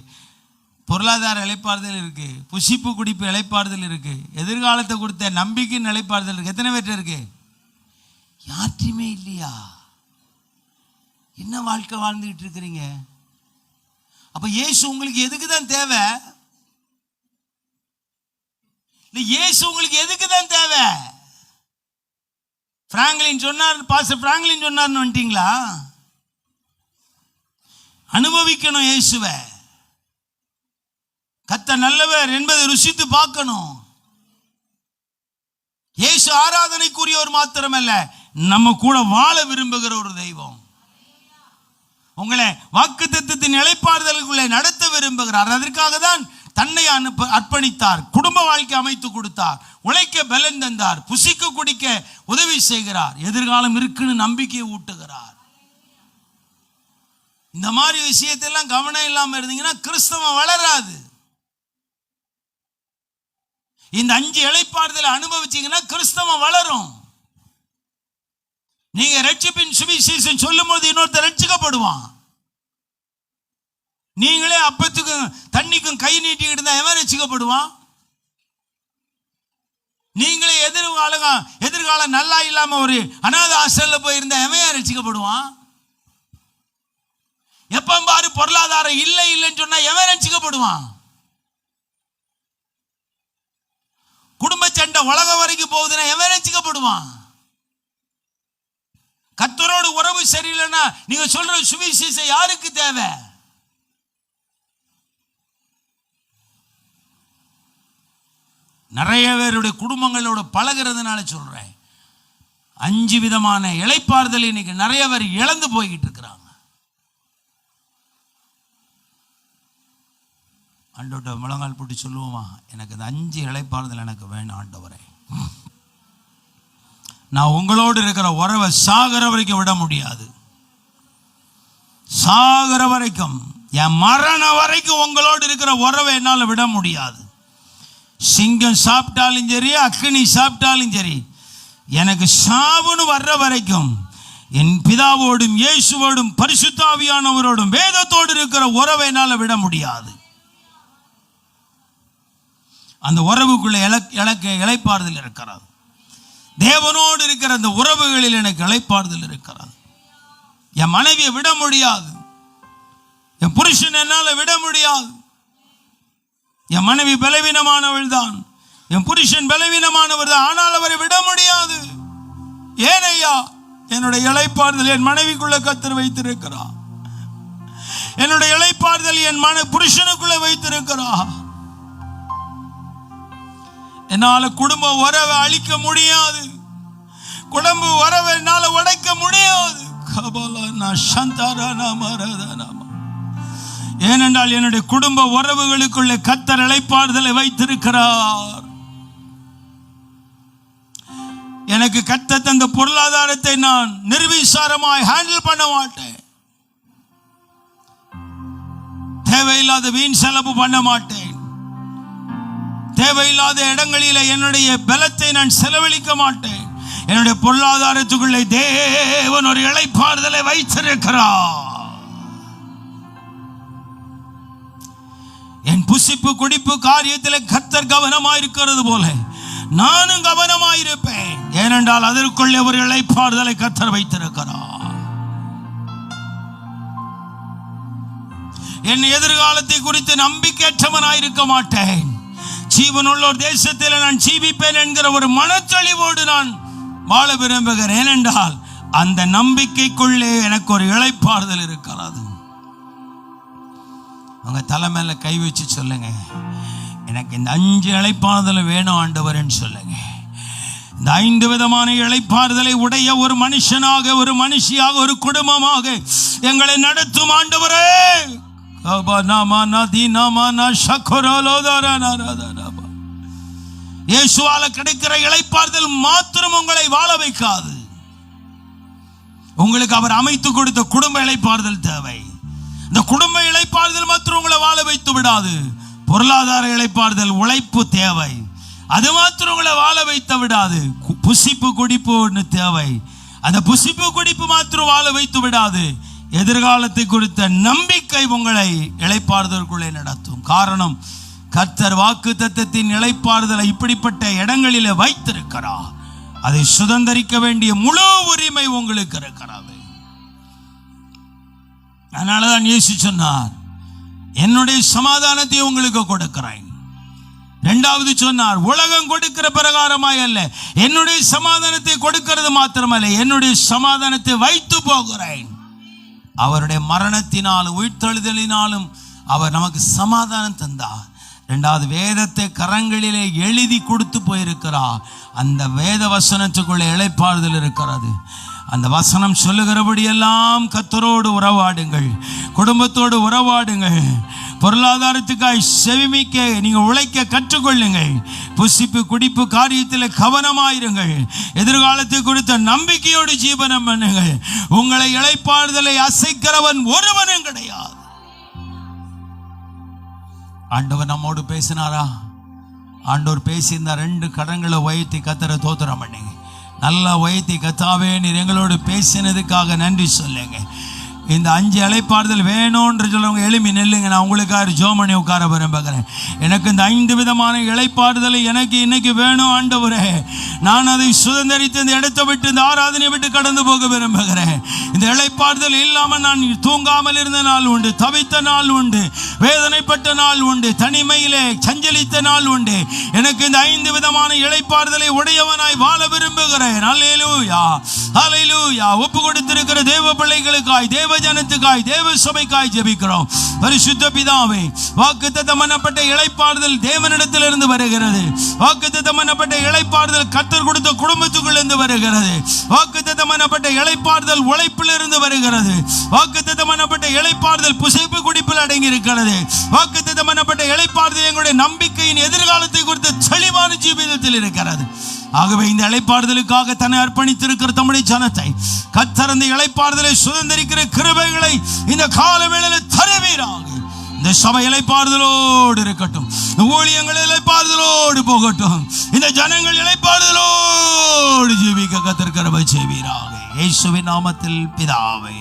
பொருளாதார இளைப்பாறுதல் இருக்கு, புசிப்பு குடிப்பு இளைப்பாறுதல் இருக்கு, எதிர்காலத்தை கொடுத்த நம்பிக்கையின் இளைப்பாறுதல் இருக்கு. எத்தனை பேர்ட்ட இருக்கு? யார்ட்டையுமே இல்லையா? என்ன வாழ்க்கை வாழ்ந்துகிட்டு இருக்கிறீங்க? அப்ப இயேசு உங்களுக்கு எதுக்கு தான் தேவை? இயேசு உங்களுக்கு எதுக்கு தான் தேவை? பிராங்க்லின் சொன்னார், பாஸ்டர் பிராங்க்லின் சொன்னார்னு வந்துட்டீங்களா? அனுபவிக்கணும் இயேசுவை. கர்த்தர் நல்லவர் என்பதை ருசித்து பார்க்கணும். இயேசு ஆராதனைக்குரியவர் மாத்திரமல்ல, நம்ம கூட வாழ விரும்புகிற ஒரு தெய்வம். உங்களை வாக்குத்தத்தத்தின் இளைப்பாறுதலுக்குள்ளே நடத்த விரும்புகிறார். அதற்காக தான் தன்னை அர்ப்பணித்தார், குடும்ப வாழ்க்கை அமைத்து கொடுத்தார், உழைக்க பலன் தந்தார், புசிக்க குடிக்க உதவி செய்கிறார், எதிர்காலம் இருக்குன்னு நம்பிக்கையை ஊட்டுகிறார். இந்த மாதிரி விஷயத்தெல்லாம் கவனம் இல்லாம இருந்தீங்கன்னா கிறிஸ்தவம் வளராது. இந்த 5 இளைப்பாறுதலை அனுபவிச்சீங்கன்னா கிறிஸ்தவம் வளரும். நீங்க ரட்சிப்பின் சுவிசேஷம் சொல்லும் போது இன்னொருத்தர் ரட்சிக்கப்படுவான். நீங்களே அப்பத்துக்கும் தண்ணிக்கும் கை நீட்டிக்கிட்டு இருந்தா எவன் ரட்சிக்கப்படுவான்? நீங்களே எதிர்காலம் நல்லா இல்லாம ஒரு அநாத ஆசிரமத்துல போயிருந்தா எவன் ரட்சிக்கப்படுவான்? எப்ப பாரு பொருளாதாரம் இல்லைன்னு சொன்னா எவன் ரட்சிக்கப்படுவான்? குடும்ப சண்டை உலகம் வரைக்கும் போகுதுன்னா எவன் ரட்சிக்கப்படுவான்? கர்த்தரோடு உறவு சரியில்லைன்னா நீங்க சொல்ற சுவிசேஷம் யாருக்கு தேவை? நிறைய பேருடைய குடும்பங்களோட பழகிறதுனால சொல்றேன். 5 விதமான இளைப்பாறுதல் இன்னைக்கு நிறைய பேர் இழந்து போய்கிட்டு இருக்கிறாங்க. ஆண்டவர்கிட்ட முழங்கால் போட்டு சொல்லுவோமா, எனக்கு இந்த 5 இளைப்பாறுதல் எனக்கு வேணும் ஆண்டவரே. நான் உங்களோடு இருக்கிற உறவை சாகர வரைக்கும் விட முடியாது. சாகர வரைக்கும், என் மரண வரைக்கும் உங்களோடு இருக்கிற உறவை என்னால் விட முடியாது. சிங்கம் சாப்பிட்டாலும் சரி, அக்கினி சாப்பிட்டாலும் சரி, எனக்கு சாவுன்னு வர்ற வரைக்கும் என் பிதாவோடும் இயேசுவோடும் பரிசுத்த ஆவியானவரோடும் வேதத்தோடு இருக்கிற உறவை என்னால் விட முடியாது. அந்த உறவுக்குள்ள இளைப்பாறுதல் இருக்கிறது. தேவனோடு இருக்கிற அந்த உறவுகளில் எனக்கு இளைப்பாறுதல் இருக்கிறது. என் மனைவியை விட முடியாது, என் புருஷன் என்னால விட முடியாது. என் மனைவி பலவீனமானவள் தான், என் புருஷன் பலவீனமானவர் தான், ஆனால் அவரை விட முடியாது. ஏனையா? என்னுடைய இளைப்பாறுதல் என் மனைவிக்குள்ள கர்த்தர் வைத்திருக்கிறார். என்னுடைய இளைப்பாறுதல் என் புருஷனுக்குள்ள வைத்திருக்கிறார். என்னால குடும்ப உறவை அழிக்க முடியாது, குடும்ப உறவை என்னால உடைக்க முடியாது. ஏனென்றால் என்னுடைய குடும்ப உறவுகளுக்குள்ள கர்த்தர் இளைப்பாறுதலை வைத்திருக்கிறார். எனக்கு கர்த்தர் தந்த பொருளாதாரத்தை நான் நிர்விசாரமாய் ஹேண்டில் பண்ண மாட்டேன். தேவையில்லாத வீண் செலவு பண்ண மாட்டேன். தேவையில்லாத இடங்களில் என்னுடைய பலத்தை நான் செலவழிக்க மாட்டேன். என்னுடைய பொருளாதாரத்துக்குள்ளே தேவன் ஒரு இளைப்பாறுதலை வைத்திருக்கிறார். என் புசிப்பு குடிப்பு காரியத்தில் கர்த்தர் கவனமாயிருக்கிறது போல நானும் கவனமாயிருப்பேன். ஏனென்றால் அதற்குள்ளே ஒரு இளைப்பாறுதலை கர்த்தர் வைத்திருக்கிறார். என் எதிர்காலத்தை குறித்து நம்பிக்கையற்றவனாயிருக்க மாட்டேன். ஜீவனுள்ள ஒரு தேசத்தில் நான் ஜீவிப்பேன் என்கிற ஒரு மனத்தெளிவோடு நான் வாழ விரும்புகிறேன். ஏனென்றால் அந்த நம்பிக்கைக்குள்ளே எனக்கு ஒரு இளைப்பாறுதல் இருக்கிறது. உங்க தலைமையில கை வச்சு சொல்லுங்க, எனக்கு இந்த 5 இளைப்பாறுதல் வேணும் ஆண்டவர்ன்னு சொல்லுங்க. இந்த 5 விதமான இளைப்பாறுதலை உடைய ஒரு மனுஷனாக, ஒரு மனுஷியாக, ஒரு குடும்பமாக எங்களை நடத்தும் ஆண்டவரே. இயேசுவால கிடைக்கிற இளைப்பாறுதல் மாத்திரம் உங்களை வாழ வைக்காது. உங்களுக்கு அவர் அமைத்து கொடுத்த குடும்ப இளைப்பாறுதல் தேவை. இந்த குடும்ப இளைப்பாறுதல் மாத்திரம் உங்களை வாழ வைத்து விடாது. பொருளாதார இளைப்பாறுதல், உழைப்பு தேவை. அது மாத்திரம் உங்களை வாழ வைத்து விடாது. புசிப்பு குடிப்பு ஒன்று தேவை. அந்த புசிப்பு குடிப்பு மாத்திரம் வாழ வைத்து விடாது. எதிர்காலத்தை குறித்த நம்பிக்கை உங்களை இளைப்பாறுதலுக்குள்ளே நடத்தும். காரணம், கர்த்தர் வாக்குத்தத்தத்தின் இளைப்பாறுதலை இப்படிப்பட்ட இடங்களில் வைத்திருக்கிறார். அதை சுதந்தரிக்க வேண்டிய முழு உரிமை உங்களுக்கு இருக்கிறது. அதனாலதான் இயேசு சொன்னார், என்னுடைய சமாதானத்தை உங்களுக்கு கொடுக்கிறேன். இரண்டாவது சொன்னார், உலகம் கொடுக்கிற பிரகாரமாய் அல்ல, என்னுடைய சமாதானத்தை கொடுக்கிறது மாத்திரமல்ல, என்னுடைய சமாதானத்தை வைத்து போகிறேன். அவருடைய மரணத்தினாலும் உயிர்த்தெழுதலினாலும் அவர் நமக்கு சமாதானம் தந்தார். இரண்டாவது, வேதத்தை கரங்களிலே எழுதி கொடுத்து போயிருக்கிறார். அந்த வேத வசனத்துக்குள்ளே இளைப்பாறுதல் இருக்கிறது. அந்த வசனம் சொல்லுகிறபடி எல்லாம் கர்த்தரோடு உறவாடுங்கள், குடும்பத்தோடு உறவாடுங்கள். பொருளாதாரத்துக்காய் செவிமிக்க நீங்க உழைக்க கற்றுக்கொள்ளுங்கள். புசிப்பு குடிப்பு காரியத்தில் கவனமாயிருங்கள். எதிர்காலத்தை குறித்த நம்பிக்கையோடு ஜீவனம் பண்ணுங்கள். உங்களை இளைப்பாறுதலை அசைக்கிறவன் ஒருவனும் கிடையாது. ஆண்டவர் நம்மோடு பேசினாரா? ஆண்டவர் பேசி இந்த 2 கரங்களை உயர்த்தி கர்த்தரை தோத்திரம் பண்ணுங்க. நல்லா உயர்த்தி, கர்த்தாவே நீர் எங்களோடு பேசினதுக்காக நன்றி சொல்லுங்க. இந்த 5 இளைப்பாறுதல் வேணும்ன்ற சொல்லுங்க, எழுப்பி நெல்லுங்க. நான் உங்களுக்காக ஜெபம் பண்ணி உட்கார விரும்புகிறேன். எனக்கு இந்த 5 விதமான இளைப்பாறுதலை எனக்கு இன்னைக்கு வேணும் ஆண்டவரே. நான் அதை சுதந்திரித்து இந்த இடத்தை விட்டு, இந்த ஆராதனை விட்டு கடந்து போக விரும்புகிறேன். இந்த இளைப்பாறுதல் இல்லாமல் நான் தூங்காமல் இருந்த நாள் உண்டு, தவித்த நாள் உண்டு, வேதனைப்பட்ட நாள் உண்டு, தனிமையிலே சஞ்சலித்த நாள் உண்டு. எனக்கு இந்த 5 விதமான இளைப்பாறுதலை உடையவனாய் வாழ விரும்புகிறேன். அல்லேலூயா, அல்லேலூயா. ஒப்பு கொடுத்திருக்கிற தேவ பிள்ளைகளுக்காய், தேவ ஜனத்துக்காய், தேவ சபைக்காய் ஜெபிக்கிறோம். பரிசுத்த பிதாவே, வாக்குத்தத்தம் பண்ணப்பட்ட இளைப்பாறுதல் தேவனிடத்திலிருந்து வருகிறது. வாக்குத்தத்தம் பண்ணப்பட்ட இளைப்பாறுதல் கர்த்தர் கொடுத்த குடும்பத்துக்குள்ளிருந்து வருகிறது. வாக்குத்தத்தம் பண்ணப்பட்ட இளைப்பாறுதல் உழைப்பிலிருந்து வருகிறது. வாக்குத்தத்தம் பண்ணப்பட்ட இளைப்பாறுதல் புசிப்பு குடிப்பில் அடங்கி இருக்கிறது. வாக்குத்தத்தம் பண்ணப்பட்ட இளைப்பாறுதல் எங்களுடைய நம்பிக்கையின் எதிர்காலத்தை குறித்த தெளிவான ஜீவிதத்தில் இருக்கிறது. ஆகவே இந்த இளைப்பாறுதலுக்காக தன்னை அர்ப்பணித்திருக்கிற தம்முடைய ஜனத்தை கர்த்தர் அந்த இளைப்பாறுதலை சுதந்திரிக்கிற கிருபைகளை இந்த கால வேளையில் தருவீராக. இந்த சபை இளைப்பாறுதலோடு இருக்கட்டும், இந்த ஊழியங்கள் இளைப்பாறுதலோடு போகட்டும், இந்த ஜனங்கள் இளைப்பாறுதலோடு ஜீவிக்க கர்த்தர் கிருபை செய்வீராக. இயேசுவின் நாமத்தில் பிதாவே.